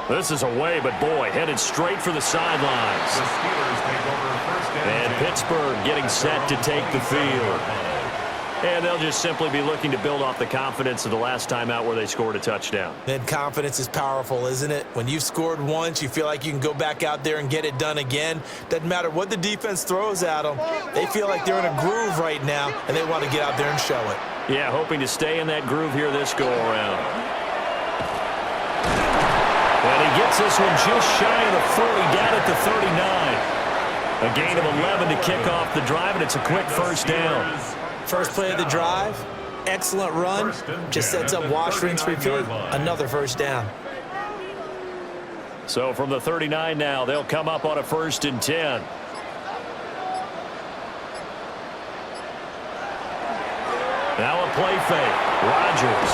This is away, but boy, headed straight for the sidelines. The Steelers take over first down. And Pittsburgh getting set to take the field. And they'll just simply be looking to build off the confidence of the last time out where they scored a touchdown. And confidence is powerful, isn't it? When you've scored once, you feel like you can go back out there and get it done again. Doesn't matter what the defense throws at them. They feel like they're in a groove right now, and they want to get out there and show it. Yeah, hoping to stay in that groove here this go-around. And he gets this one just shy of the 40, down at the 39. A gain of 11 to kick off the drive, and it's a quick first down. First play of the drive, excellent run, just sets up wash, rinse, repeat, another first down. So from the 39 now, they'll come up on a 1st and 10. Now a play fake, Rodgers.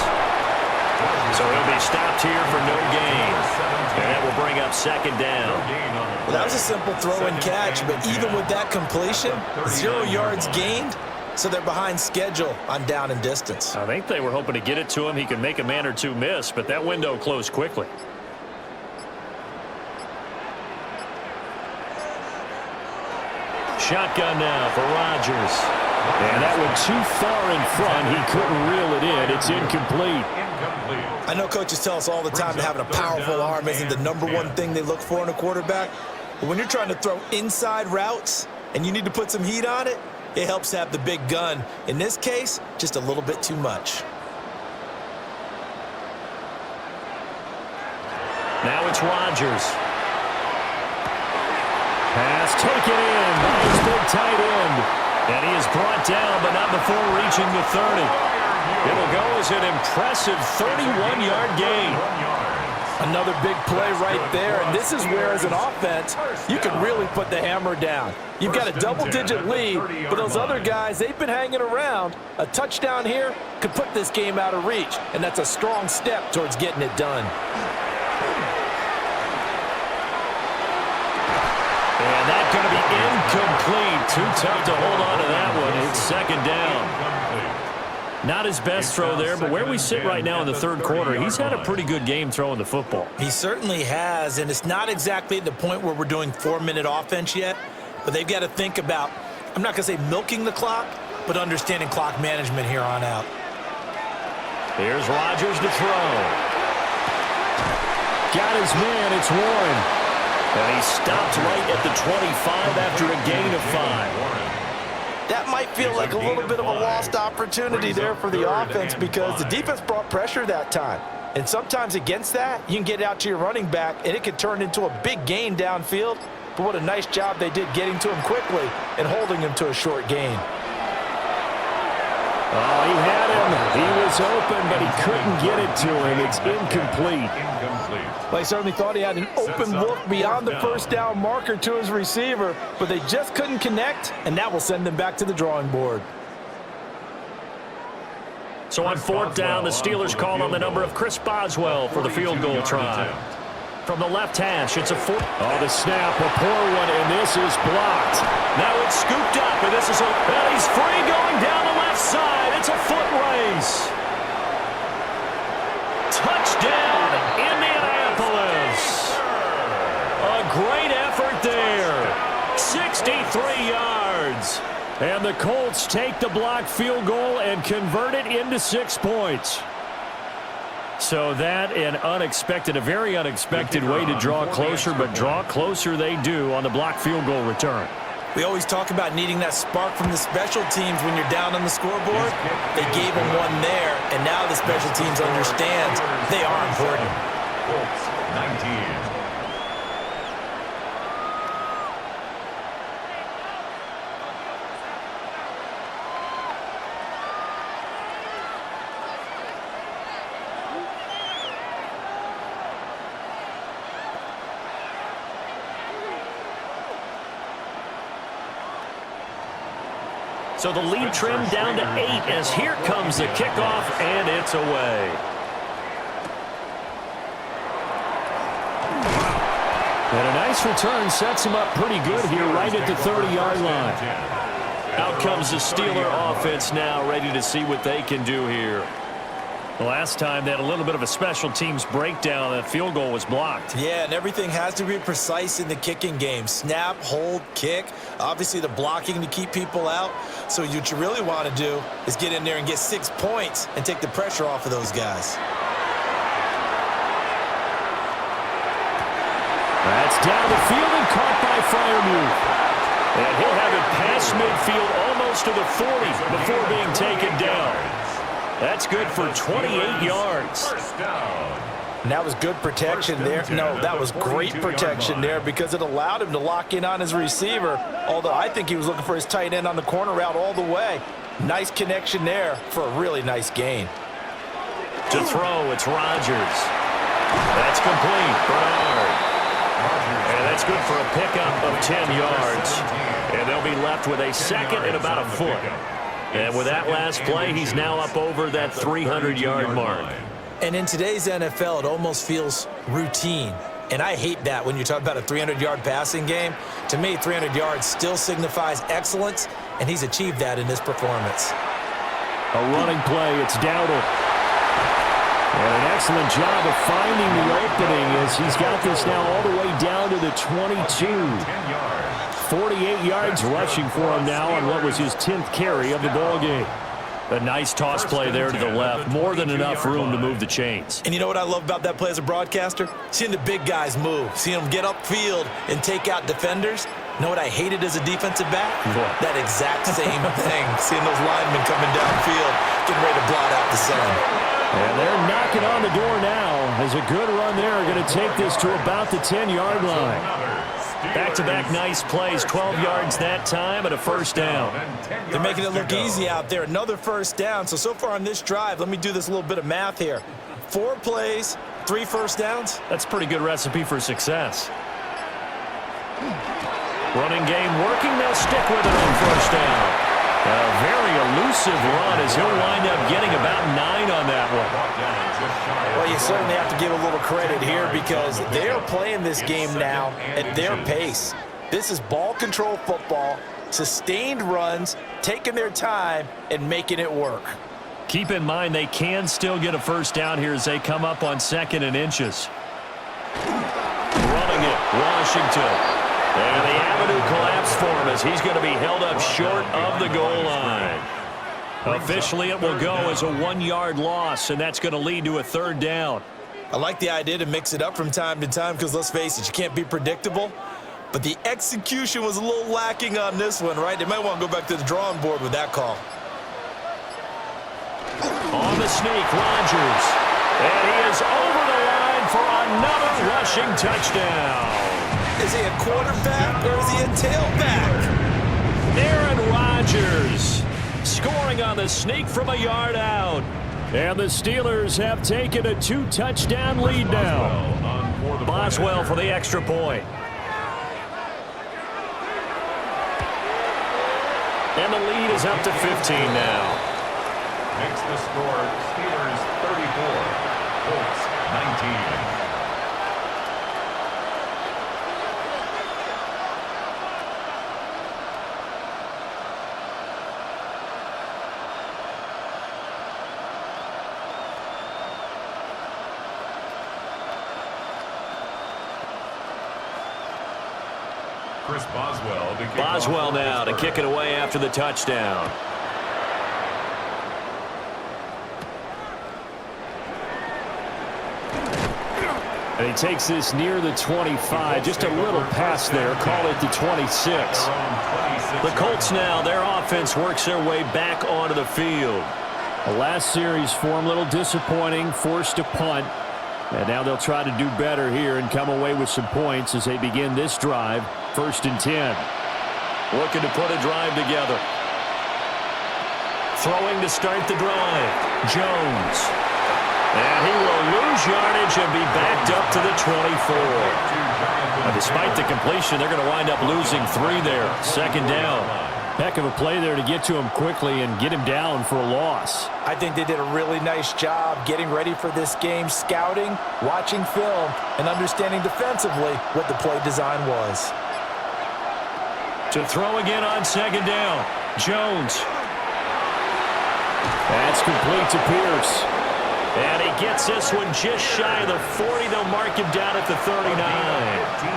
So he'll be stopped here for no gain. And that will bring up 2nd down. Well, that was a simple throw and catch, but even with that completion, 0 yards gained. So they're behind schedule on down and distance. I think they were hoping to get it to him. He could make a man or two miss, but that window closed quickly. Shotgun now for Rodgers. And that went too far in front. He couldn't reel it in. It's incomplete. I know coaches tell us all the time that having a powerful arm isn't the #1 thing they look for in a quarterback. But when you're trying to throw inside routes and you need to put some heat on it, it helps have the big gun. In this case, just a little bit too much. Now it's Rodgers. Pass taken in by his big tight end. And he is brought down, but not before reaching the 30. It'll go as an impressive 31-yard gain. Another big play right there, and this is where, as an offense, you can really put the hammer down. You've got a double-digit lead, but those other guys, they've been hanging around. A touchdown here could put this game out of reach, and that's a strong step towards getting it done. And that's going to be incomplete. Too tough to hold on to that one. It's 2nd down. Not his best throw there, but where we sit right now in the 3rd quarter, he's had a pretty good game throwing the football. He certainly has, and it's not exactly at the point where we're doing 4-minute offense yet, but they've got to think about, I'm not going to say milking the clock, but understanding clock management here on out. Here's Rodgers to throw. Got his man, it's Warren. And he stopped right at the 25 after a gain of 5. That might feel like a little bit of a lost opportunity there for the offense because the defense brought pressure that time. And sometimes against that, you can get out to your running back, and it could turn into a big gain downfield. But what a nice job they did getting to him quickly and holding him to a short gain. Oh, he had him. He was open, but he couldn't get it to him. It's incomplete. Well, he certainly thought he had an open look beyond the first down marker to his receiver, but they just couldn't connect, and that will send them back to the drawing board. So on 4th down, the Steelers call on the number of Chris Boswell for the field goal try. From the left hash, it's a 4. Oh, the snap, a poor one, and this is blocked. Now it's scooped up, and this is and he's free going down the left side. It's a foot race. Touchdown, Indianapolis. A great effort there. 63 yards. And the Colts take the blocked field goal and convert it into 6 points. So that a very unexpected way to draw closer, but draw closer they do on the blocked field goal return. We always talk about needing that spark from the special teams when you're down on the scoreboard. They gave them one there, and now the special teams understands they are important. Colts 19. So the lead trimmed down to 8 as here comes the kickoff, and it's away. And a nice return sets him up pretty good here right at the 30-yard line. Out comes the Steeler offense now, ready to see what they can do here. The last time they had a little bit of a special teams breakdown. That field goal was blocked. Yeah, and everything has to be precise in the kicking game. Snap, hold, kick. Obviously, the blocking to keep people out. So what you really want to do is get in there and get 6 points and take the pressure off of those guys. That's down the field and caught by Freiermuth. And he'll have it past midfield almost to the 40 before being taken down. That's good for 28 yards. And that was good protection there. No, that was great protection there because it allowed him to lock in on his receiver, although I think he was looking for his tight end on the corner route all the way. Nice connection there for a really nice gain. To throw, it's Rodgers. That's complete. Bernard. And that's good for a pickup of 10 yards. And they'll be left with a second and about a foot. And with that last play, he's now up over that 300-yard mark. And in today's NFL, it almost feels routine. And I hate that when you talk about a 300-yard passing game. To me, 300 yards still signifies excellence, and he's achieved that in this performance. A running play, it's Dowdle. And an excellent job of finding the opening as he's got this now all the way down to the 22. 48 yards rushing for him now on what was his 10th carry of the ballgame. A nice toss play there to the left. More than enough room to move the chains. And you know what I love about that play as a broadcaster? Seeing the big guys move. Seeing them get upfield and take out defenders. You know what I hated as a defensive back? What? That exact same thing. Seeing those linemen coming downfield, getting ready to blot out the sun. And they're knocking on the door now. As a good run there, going to take this to about the 10-yard line. Back-to-back nice plays, 12 yards that time and a first down. They're making it look easy out there. Another first down. So far on this drive, let me do this little bit of math here. 4 plays, 3 first downs. That's a pretty good recipe for success. Running game working. They'll stick with it on first down. A very elusive run as he'll wind up getting about 9 on that one. Well, you certainly have to give a little credit here because they are playing this game now at their pace. This is ball control football, sustained runs, taking their time and making it work. Keep in mind they can still get a first down here as they come up on 2nd and inches. Running it, Washington. And the avenue collapsed for him as he's going to be held up short of the goal line. Officially, it will go as a 1-yard loss, and that's going to lead to a 3rd down. I like the idea to mix it up from time to time because, let's face it, you can't be predictable. But the execution was a little lacking on this one, right? They might want to go back to the drawing board with that call. On the sneak, Rodgers. And he is over the line for another rushing touchdown. Is he a quarterback or is he a tailback? Aaron Rodgers scoring on the sneak from a yard out. And the Steelers have taken a 2-touchdown lead now. Boswell for the extra point. And the lead is up to 15 now. Makes the score Steelers 34, Colts 19. Boswell now to kick it away after the touchdown. And he takes this near the 25, just a little pass there, call it the 26. The Colts now, their offense works their way back onto the field. The last series for them, a little disappointing, forced to punt. And now they'll try to do better here and come away with some points as they begin this drive, 1st and 10. Looking to put a drive together. Throwing to start the drive. Jones. And he will lose yardage and be backed up to the 24. Now, despite the completion, they're going to wind up losing 3 there. 2nd down. Heck of a play there to get to him quickly and get him down for a loss. I think they did a really nice job getting ready for this game, scouting, watching film, and understanding defensively what the play design was. To throw again on 2nd down. Jones. That's complete to Pierce. And he gets this one just shy of the 40. They'll mark him down at the 39.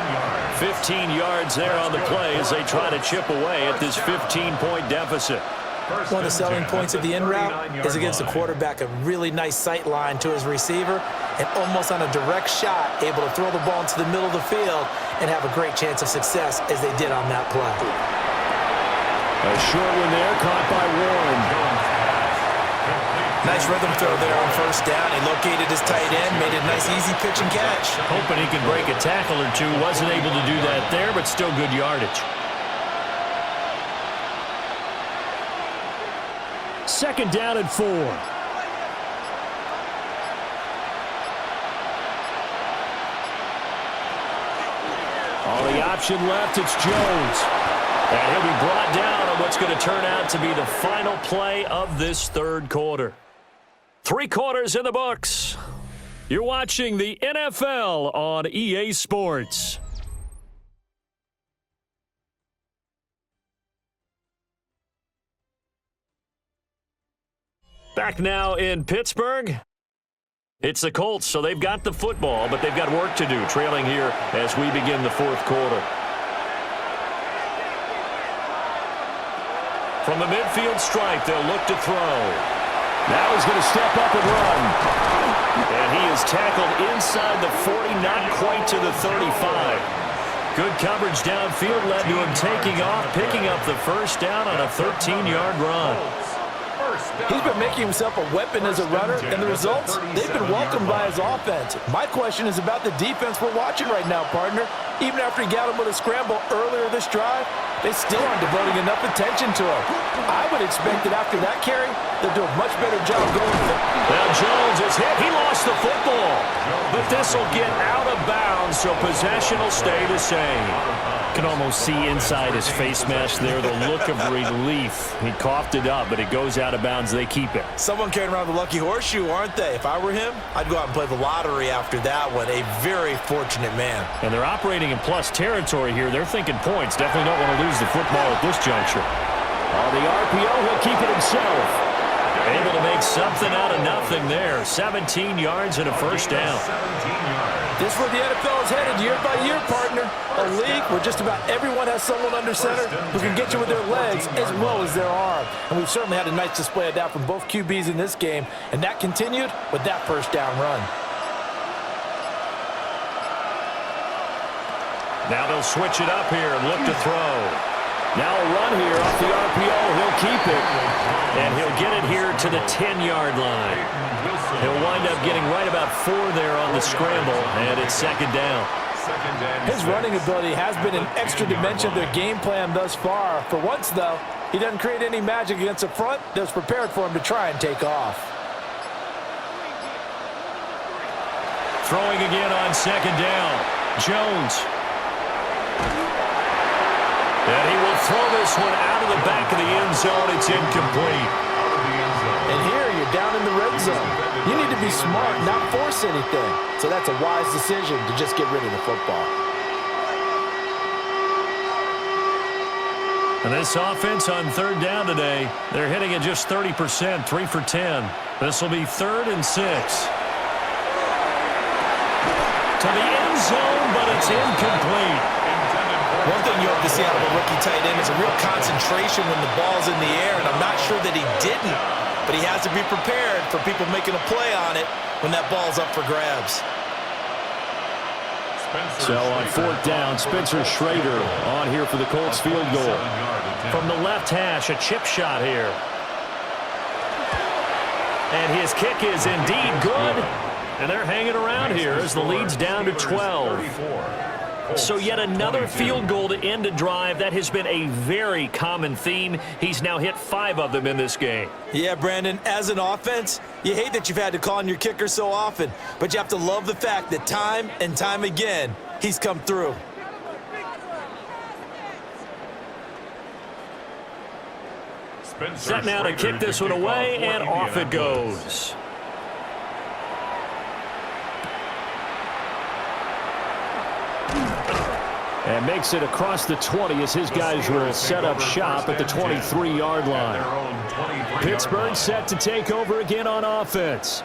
15 yards there on the play as they try to chip away at this 15-point deficit. One of the selling points of the in route is against the quarterback, a really nice sight line to his receiver, and almost on a direct shot, able to throw the ball into the middle of the field and have a great chance of success as they did on that play. A short one there, caught by Warren. Nice rhythm throw there on first down. He located his tight end, made a nice easy pitch and catch. Hoping he could break a tackle or two. Wasn't able to do that there, but still good yardage. Second down and 4. All the option left, it's Jones. And he'll be brought down on what's going to turn out to be the final play of this third quarter. 3 quarters in the books. You're watching the NFL on EA Sports. Back now in Pittsburgh. It's the Colts, so they've got the football, but they've got work to do, trailing here as we begin the fourth quarter. From the midfield stripe, they'll look to throw. Now he's going to step up and run. And he is tackled inside the 40, not quite to the 35. Good coverage downfield led to him taking off, picking up the first down on a 13-yard run. He's been making himself a weapon as a runner, and the results, they've been welcomed by his offense. My question is about the defense we're watching right now, partner. Even after he got him with a scramble earlier this drive, they still aren't devoting enough attention to him. I would expect that after that carry, they'll do a much better job going forward. Now Jones is hit. He lost the football. But this will get out of bounds, so possession will stay the same. Can almost see inside his face mask there the look of relief. He coughed it up, but it goes out of bounds. They keep it. Someone carrying around the lucky horseshoe, aren't they? If I were him, I'd go out and play the lottery after that one. A very fortunate man. And they're operating in plus territory here. They're thinking points. Definitely don't want to lose the football at this juncture. On the RPO, he'll keep it himself. Able to make something out of nothing there. 17 yards and a first down. This is where the NFL is headed year by year, partner. A league where just about everyone has someone under center who can get you with their legs as well as their arm. And we've certainly had a nice display of that from both QBs in this game. And that continued with that first down run. Now they'll switch it up here and look to throw. Now a run here off the RPO. He'll keep it. And he'll get it here to the 10-yard line. He'll wind up getting right about 4 there on the scramble, and it's second down. His running ability has been an extra dimension of their game plan thus far. For once, though, he doesn't create any magic against the front that's prepared for him to try and take off. Throwing again on second down. Jones. And he will throw this one out of the back of the end zone. It's incomplete. And here you're down in the red zone. You need to be smart, not force anything. So that's a wise decision to just get rid of the football. And this offense on third down today, they're hitting at just 30%, 3 for 10. This will be 3rd and 6. To the end zone, but it's incomplete. One thing you hope to see out of a rookie tight end is a real concentration when the ball's in the air, and I'm not sure that he didn't, but he has to be prepared for people making a play on it when that ball's up for grabs. So on 4th down, Spencer Schrader on here for the Colts field goal. From the left hash, a chip shot here. And his kick is indeed good. And they're hanging around here as the lead's down to 12. So yet another field goal to end a drive. That has been a very common theme. He's now hit 5 of them in this game. Yeah, Brandon, as an offense, you hate that you've had to call on your kicker so often, but you have to love the fact that time and time again, he's come through. Set now to kick this one away, and off it goes. And makes it across the 20 as his guys will set up shop at the 23-yard line. Pittsburgh set to take over again on offense.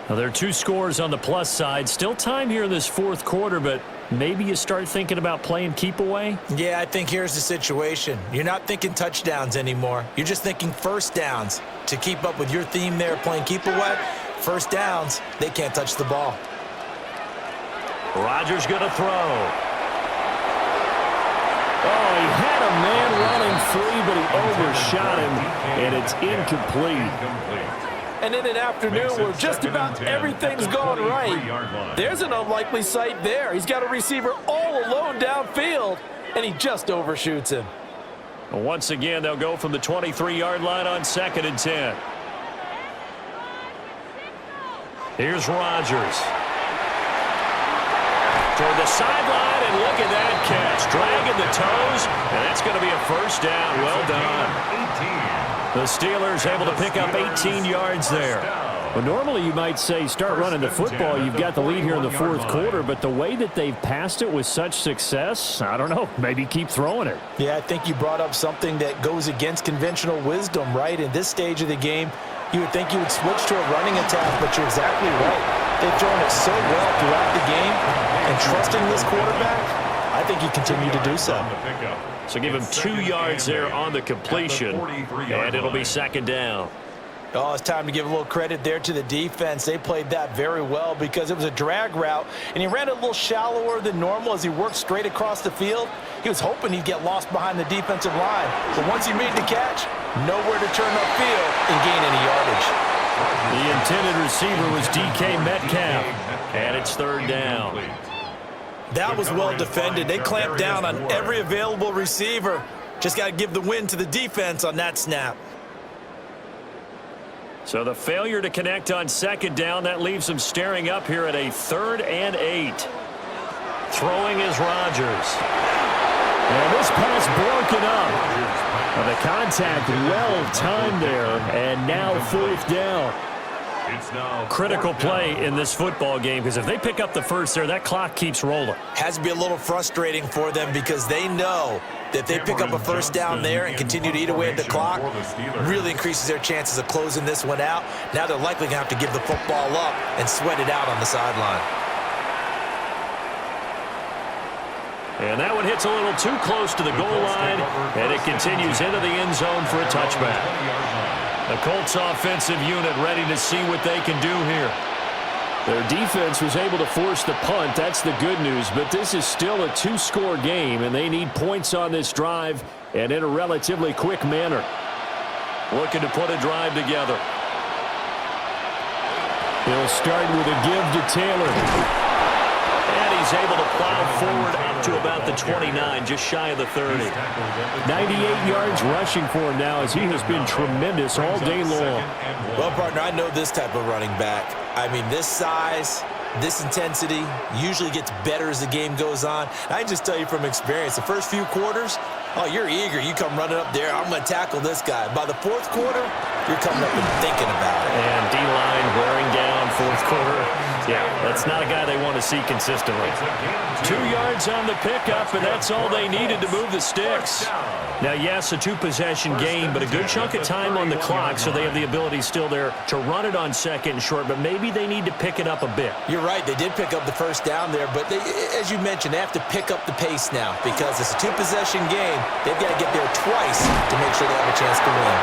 Now, there are 2 scores on the plus side. Still time here in this fourth quarter, but maybe you start thinking about playing keep away? Yeah, I think here's the situation. You're not thinking touchdowns anymore. You're just thinking first downs. To keep up with your theme there, playing keep away, first downs, they can't touch the ball. Rodgers going to throw. Oh, he had a man running free, but he overshot him, and it's incomplete. And in an afternoon where just about everything's going right, there's an unlikely sight there. He's got a receiver all alone downfield, and he just overshoots him. Once again, they'll go from the 23-yard line on 2nd and 10. Here's Rodgers. Toward the sideline, and look at that catch. Dragging the toes, and that's going to be a first down. Well done. The Steelers able to pick up 18 yards there. Well, normally you might say start running the football. You've got the lead here in the fourth quarter, but the way that they've passed it with such success, I don't know, maybe keep throwing it. Yeah, I think you brought up something that goes against conventional wisdom, right? In this stage of the game, you would think you would switch to a running attack, but you're exactly right. They've thrown it so well throughout the game, and trusting this quarterback, I think you continue to do so. So give him 2 yards there on the completion, and it'll be 2nd down. Oh, it's time to give a little credit there to the defense. They played that very well because it was a drag route, and he ran it a little shallower than normal as he worked straight across the field. He was hoping he'd get lost behind the defensive line, but once he made the catch, nowhere to turn upfield and gain any yardage. The intended receiver was DK Metcalf, and it's 3rd down. That was well defended. They clamped down on every available receiver. Just got to give the win to the defense on that snap. So the failure to connect on 2nd down, that leaves them staring up here at a 3rd and 8. Throwing is Rodgers. And this pass broken up. Well, the contact well timed there, and now 4th down. Critical play in this football game, because if they pick up the first there, that clock keeps rolling. Has to be a little frustrating for them because they know that if they pick up a first down there and continue to eat away at the clock, really increases their chances of closing this one out. Now they're likely going to have to give the football up and sweat it out on the sideline. And that one hits a little too close to the goal line, and it continues into the end zone for a touchback. The Colts offensive unit ready to see what they can do here. Their defense was able to force the punt. That's the good news, but this is still a 2-score game, and they need points on this drive and in a relatively quick manner. Looking to put a drive together. He'll start with a give to Taylor. And he's able to plow forward up to about the 29, just shy of the 30. 98 yards rushing for him now as he has been tremendous all day long. Well, partner, I know this type of running back. I mean, this size, this intensity usually gets better as the game goes on. I can just tell you from experience, the first few quarters, oh, you're eager. You come running up there, I'm going to tackle this guy. By the fourth quarter, you're coming up and thinking about it. And D-line wearing down fourth quarter. Yeah, that's not a guy they want to see consistently. 2 yards on the pickup, and that's all they needed to move the sticks. Now, yes, a 2-possession game, but a good chunk of time on the clock, so they have the ability still there to run it on 2nd and short, but maybe they need to pick it up a bit. You're right. They did pick up the first down there, but they, as you mentioned, they have to pick up the pace now because it's a 2-possession game. They've got to get there twice to make sure they have a chance to win.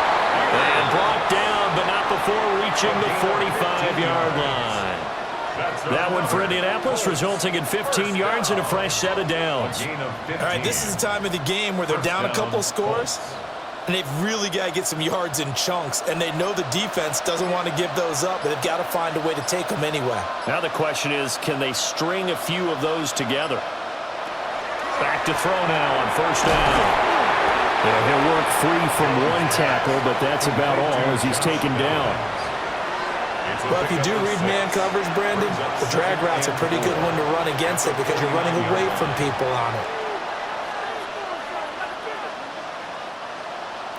And brought down, but not before reaching the 45-yard line. That one for Indianapolis, resulting in 15 yards and a fresh set of downs. All right, this is the time of the game where they're down a couple of scores, and they've really got to get some yards in chunks, and they know the defense doesn't want to give those up, but they've got to find a way to take them anyway. Now the question is, can they string a few of those together? Back to throw now on first down. Yeah, he'll work free from one tackle, but that's about all as he's taken down. Well, if you do read man coverage, Brandon, the drag route's a pretty good one to run against it because you're running away from people on it.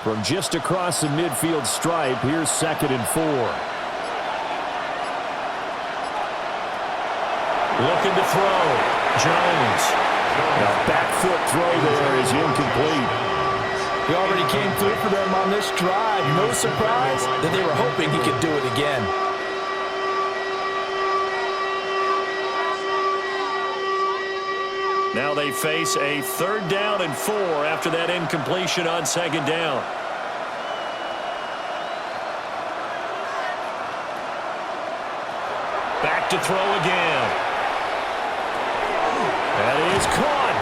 From just across the midfield stripe, here's 2nd and 4. Looking to throw. Jones Now back foot throw there is incomplete. He already came through for them on this drive. No surprise that they were hoping he could do it again. Now they face a 3rd down and 4 after that incompletion on 2nd down. Back to throw again. That is caught.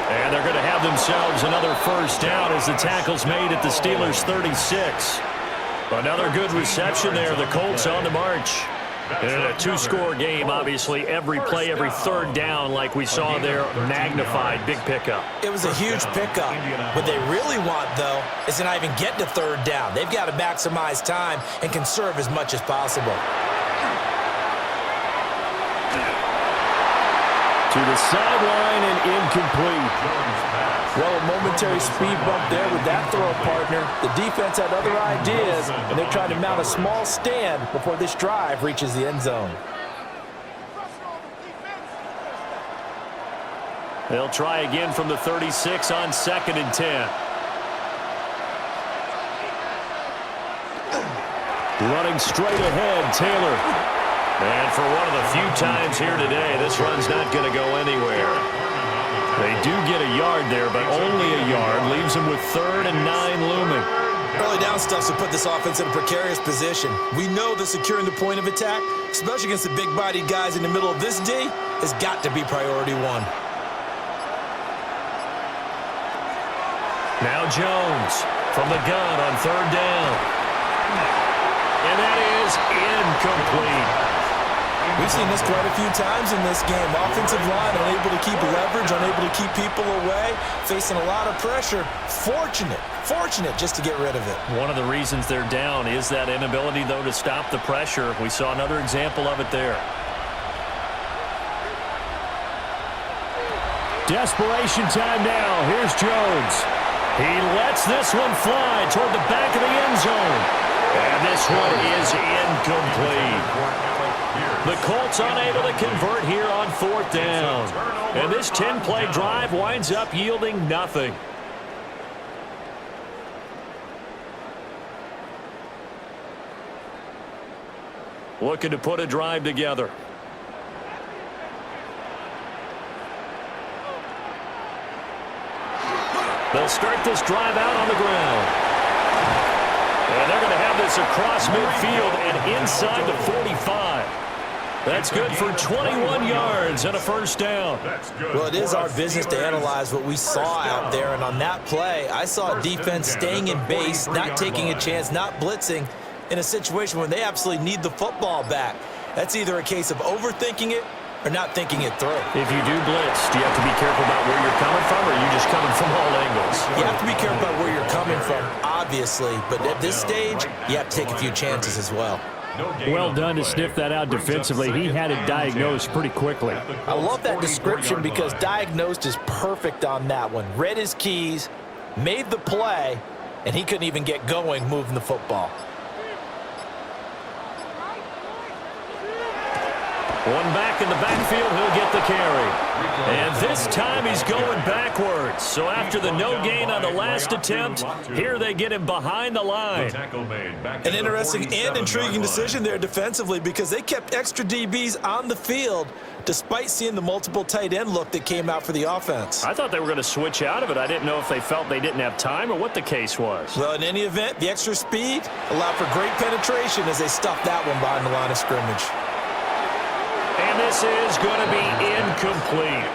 And they're going to have themselves another 1st down as the tackle's made at the Steelers' 36. Another good reception there. The Colts on the march. In a 2-score game, obviously, every play, every 3rd down, like we saw there, magnified. Big pickup. It was a huge pickup. What they really want, though, is to not even get to 3rd down. They've got to maximize time and conserve as much as possible. To the sideline and incomplete. Well, a momentary speed bump there with that throw partner. The defense had other ideas, and they're trying to mount a small stand before this drive reaches the end zone. They'll try again from the 36 on 2nd and 10. Running straight ahead, Taylor. And for one of the few times here today, this run's not going to go anywhere. They do get a yard there, but only a yard. Leaves them with 3rd and 9 looming. Early down stuff to put this offense in a precarious position. We know that securing the point of attack, especially against the big-bodied guys in the middle of this D, has got to be priority 1. Now Jones from the gun on 3rd down. And that is incomplete. We've seen this quite a few times in this game. Offensive line unable to keep leverage, unable to keep people away, facing a lot of pressure. Fortunate just to get rid of it. One of the reasons they're down is that inability, though, to stop the pressure. We saw another example of it there. Desperation time now. Here's Jones. He lets this one fly toward the back of the end zone. And this one is incomplete. The Colts unable to convert here on 4th down. And this 10-play drive winds up yielding nothing. Looking to put a drive together. They'll start this drive out on the ground. And they're going to have this across midfield and inside the 45. That's good for 21 yards and a 1st down. Well, it is our business to analyze what we saw out there. And on that play, I saw a defense staying in base, not taking a chance, not blitzing in a situation where they absolutely need the football back. That's either a case of overthinking it or not thinking it through. If you do blitz, do you have to be careful about where you're coming from, or are you just coming from all angles? You have to be careful about where you're coming from, obviously. But at this stage, you have to take a few chances as well. Well done to sniff that out defensively. He had it diagnosed pretty quickly. I love that description because diagnosed is perfect on that one. Read his keys, made the play, and he couldn't even get going moving the football. One back in the backfield, he'll get the carry. And this time he's going backwards. So after the no gain on the last attempt, here they get him behind the line. An interesting and intriguing decision there defensively because they kept extra DBs on the field despite seeing the multiple tight end look that came out for the offense. I thought they were going to switch out of it. I didn't know if they felt they didn't have time or what the case was. Well, in any event, the extra speed allowed for great penetration as they stuffed that one behind the line of scrimmage. And this is going to be incomplete.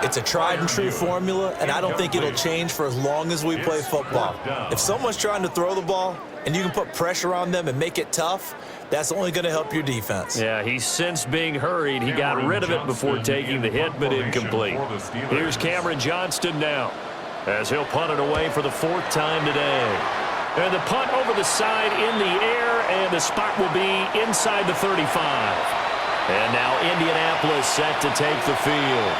It's a tried and true formula, and I don't think it'll change for as long as we play football. If someone's trying to throw the ball and you can put pressure on them and make it tough, that's only going to help your defense. Yeah, he's since being hurried. He got rid of it before taking the hit, but incomplete. Here's Cameron Johnston now as he'll punt it away for the 4th time today. And the punt over the side in the air, and the spot will be inside the 35. And now Indianapolis set to take the field.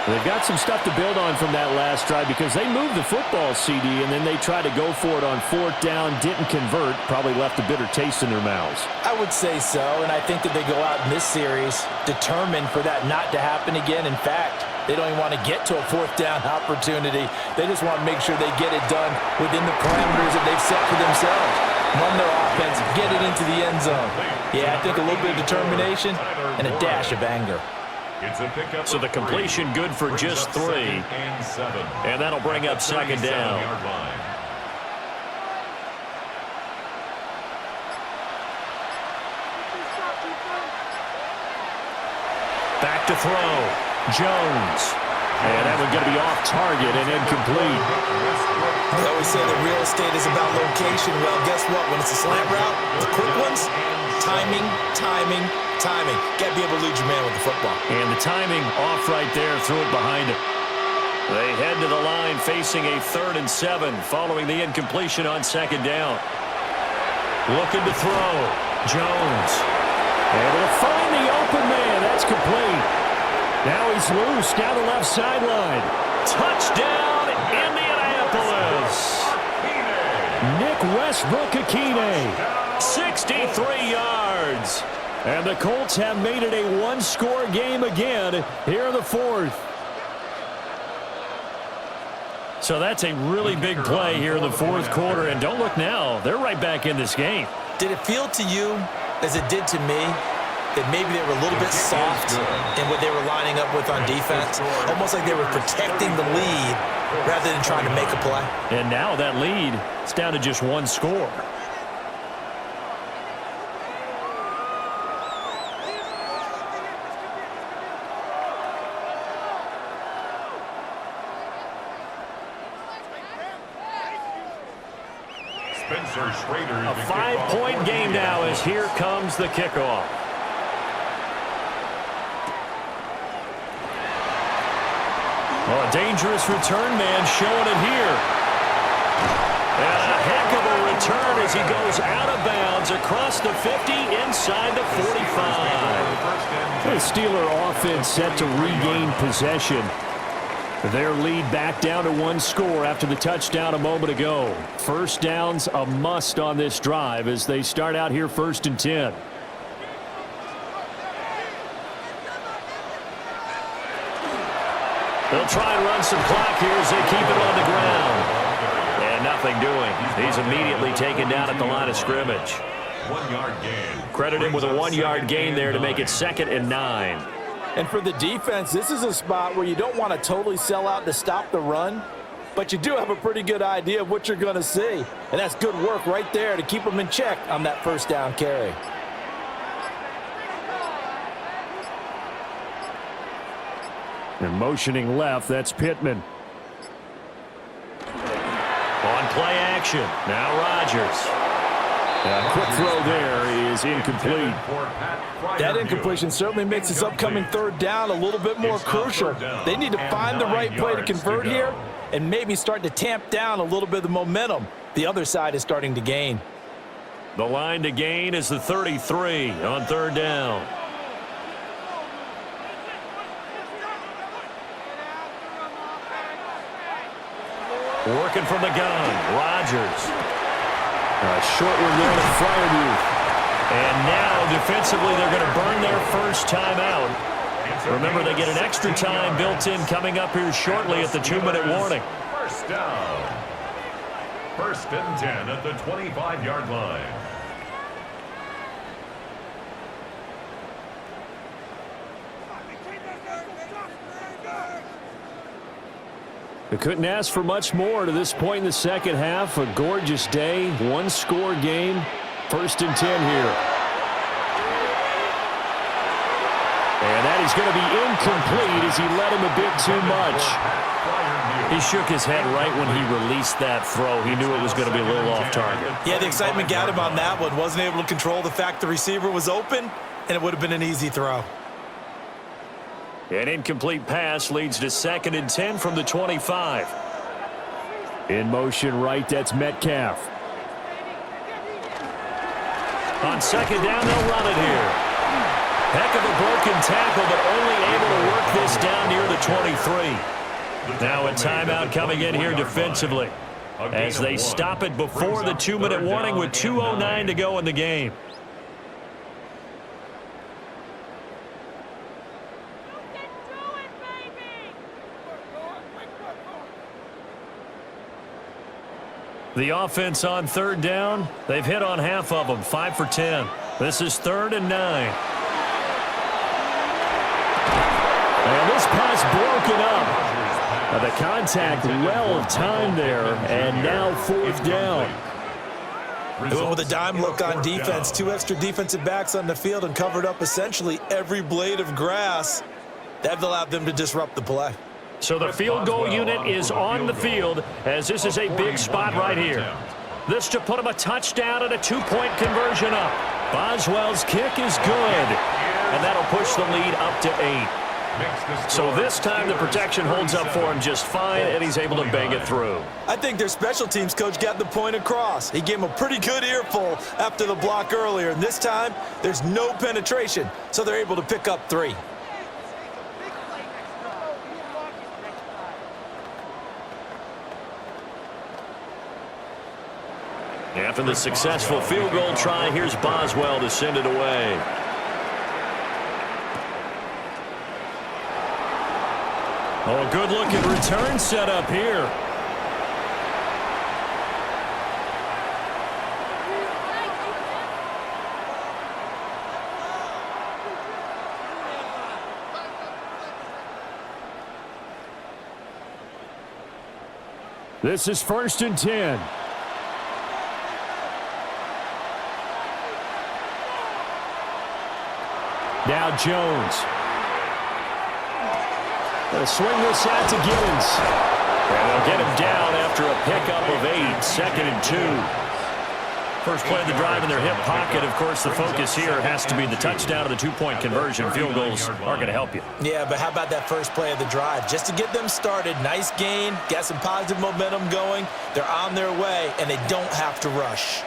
They've got some stuff to build on from that last drive because they moved the football, CD, and then they tried to go for it on 4th down, didn't convert, probably left a bitter taste in their mouths. I would say so, and I think that they go out in this series determined for that not to happen again. In fact, they don't even want to get to a 4th down opportunity. They just want to make sure they get it done within the parameters that they've set for themselves. Run their offense, get it into the end zone. Yeah, I think a little bit of determination and a dash of anger. So the completion good for just 3. And that'll bring up 2nd down. Back to throw. Jones. And that one going to be off target and incomplete. They always say that real estate is about location. Well, guess what? When it's a slant route, the quick ones, timing, timing, timing. Got to be able to lead your man with the football. And the timing off right there, threw it behind him. They head to the line facing a 3rd and 7 following the incompletion on 2nd down. Looking to throw. Jones. Able to find the open man. That's complete. Now he's loose down the left sideline. Touchdown, Indianapolis. Nick Westbrook-Akine, 63 yards. And the Colts have made it a one-score game again here in the 4th. So that's a really big play here in the 4th quarter. And don't look now, they're right back in this game. Did it feel to you, as it did to me, that maybe they were a little bit soft in what they were lining up with on defense? Almost like they were protecting the lead rather than trying to make a play. And now that lead is down to just 1 score. A 5-point game now as here comes the kickoff. Oh, a dangerous return man showing it here. And a heck of a return as he goes out of bounds across the 50 inside the 45. The Steeler offense set to regain possession. Their lead back down to 1 score after the touchdown a moment ago. 1st down's a must on this drive as they start out here 1st and 10. They'll try and run some clock here as they keep it on the ground. And nothing doing. He's immediately taken down at the line of scrimmage. 1-yard gain. Credit him with a 1-yard gain there to make it 2nd and 9. And for the defense, this is a spot where you don't want to totally sell out to stop the run, but you do have a pretty good idea of what you're going to see. And that's good work right there to keep them in check on that 1st down carry. And motioning left, that's Pittman. On play action, now Rodgers. A quick throw there is incomplete. That incompletion certainly makes this upcoming 3rd down a little bit more crucial. They need to find the right play to convert here and maybe start to tamp down a little bit of the momentum the other side is starting to gain. The line to gain is the 33 on 3rd down. Working from the gun, Rodgers. A short one there to Freiermuth. And now, defensively, they're going to burn their 1st time out. Remember, they get an extra time built in coming up here shortly at the 2-minute warning. 1st down. 1st and 10 at the 25-yard line. They couldn't ask for much more to this point in the 2nd half. A gorgeous day, 1-score game, 1st and 10 here. And that is going to be incomplete as he led him a bit too much. He shook his head right when he released that throw. He knew it was going to be a little off target. Yeah, the excitement got him on that one. Wasn't able to control the fact the receiver was open, and it would have been an easy throw. An incomplete pass leads to 2nd and 10 from the 25. In motion right, that's Metcalf. On 2nd down, they'll run it here. Heck of a broken tackle, but only able to work this down near the 23. Now a timeout coming in here defensively as they stop it before the 2-minute warning with 2:09 to go in the game. The offense on third down, they've hit on half of them, 5 for 10. This is 3rd and 9. And this pass broken up. The contact well timed there, and now 4th down. They went with a dime look on defense. 2 extra defensive backs on the field and covered up essentially every blade of grass. That allowed them to disrupt the play. So the field goal unit is on the field as this is a big spot right here. This to put him a touchdown and a 2-point conversion up. Boswell's kick is good, and that'll push the lead up to 8. So this time the protection holds up for him just fine, and he's able to bang it through. I think their special teams coach got the point across. He gave him a pretty good earful after the block earlier, and this time there's no penetration, so they're able to pick up 3. After the successful field goal try, here's Boswell to send it away. Oh, good-looking return set up here. This is 1st and 10. Now Jones. They'll swing this out to Gibbons. And they'll get him down after a pickup of 8, 2nd and 2. First play of the drive in their hip pocket. Of course, the focus here has to be the touchdown and the 2-point conversion. Field goals aren't going to help you. Yeah, but how about that first play of the drive? Just to get them started, nice gain, got some positive momentum going. They're on their way, and they don't have to rush.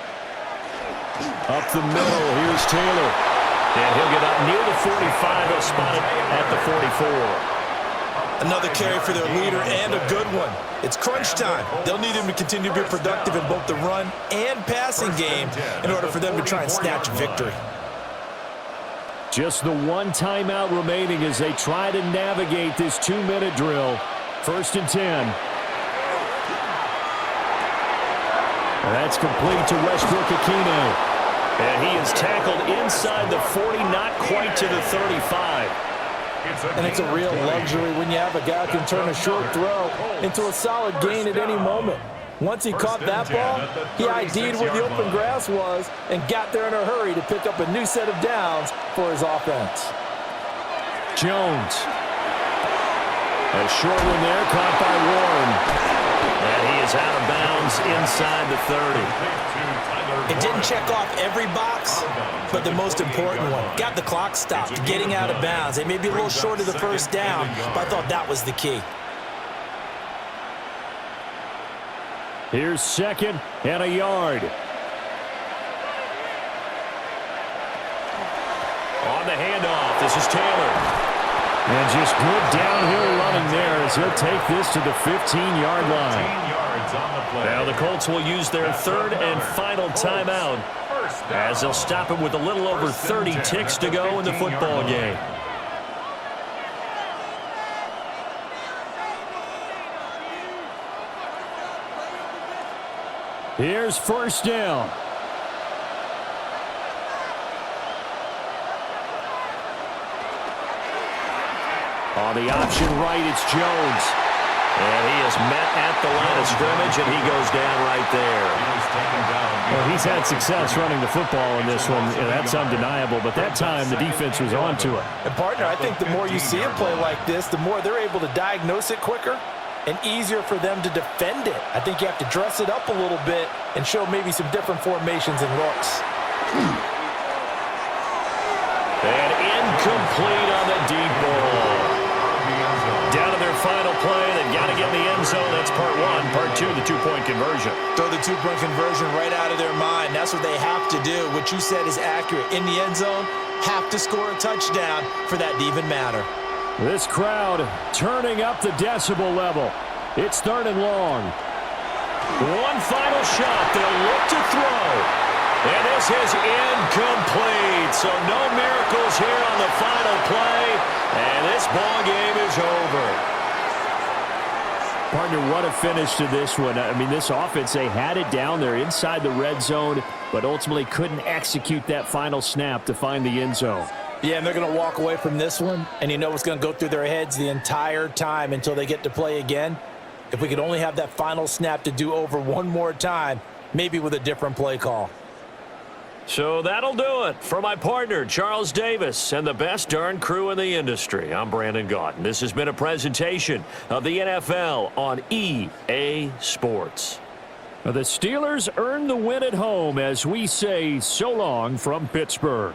Up the middle, here's Taylor. And he'll get up near the 45. He'll spot it at the 44. Another carry for their leader and a good one. It's crunch time. They'll need him to continue to be productive in both the run and passing game in order for them to try and snatch a victory. Just the 1 timeout remaining as they try to navigate this 2-minute drill. 1st and 10. And that's complete to Westbrook-Ikhine. And he is tackled inside the 40, not quite to the 35. And it's a real luxury when you have a guy who can turn a short throw into a solid gain at any moment. Once he caught that ball, he ID'd where the open grass was and got there in a hurry to pick up a new set of downs for his offense. Jones. A short one there, caught by Warren. And he is out of bounds inside the 30. It didn't check off every box, but the most important one. Got the clock stopped, getting out of bounds. They may be a little short of the first down, but I thought that was the key. Here's 2nd and a yard. On the handoff, this is Taylor. And just good downhill running there as he'll take this to the 15-yard line. Now the Colts will use their 3rd and final timeout as they'll stop it with a little over 30 ticks to go in the football game. Here's 1st down. On the option right, it's Jones. And he is met at the line of scrimmage, and he goes down right there. Well, he's had success running the football in this one, and that's undeniable. But that time, the defense was on to it. And, partner, I think the more you see a play like this, the more they're able to diagnose it quicker and easier for them to defend it. I think you have to dress it up a little bit and show maybe some different formations and looks. And incomplete on the deep ball. Down to their final play. They've got to get in the end zone. That's part 1. Part 2, the 2-point conversion. Throw the 2-point conversion right out of their mind. That's what they have to do. What you said is accurate. In the end zone, have to score a touchdown for that to even matter. This crowd turning up the decibel level. It's 3rd and long. One final shot. They'll look to throw. And this is incomplete. So no miracles here on the final play. And this ball game is over. Partner, what a finish to this one. I mean, this offense, they had it down there inside the red zone, but ultimately couldn't execute that final snap to find the end zone. Yeah, and they're going to walk away from this one, and you know what's going to go through their heads the entire time until they get to play again. If we could only have that final snap to do over one more time, maybe with a different play call. So that'll do it for my partner, Charles Davis, and the best darn crew in the industry. I'm Brandon Gaunt, and this has been a presentation of the NFL on EA Sports. The Steelers earned the win at home as we say so long from Pittsburgh.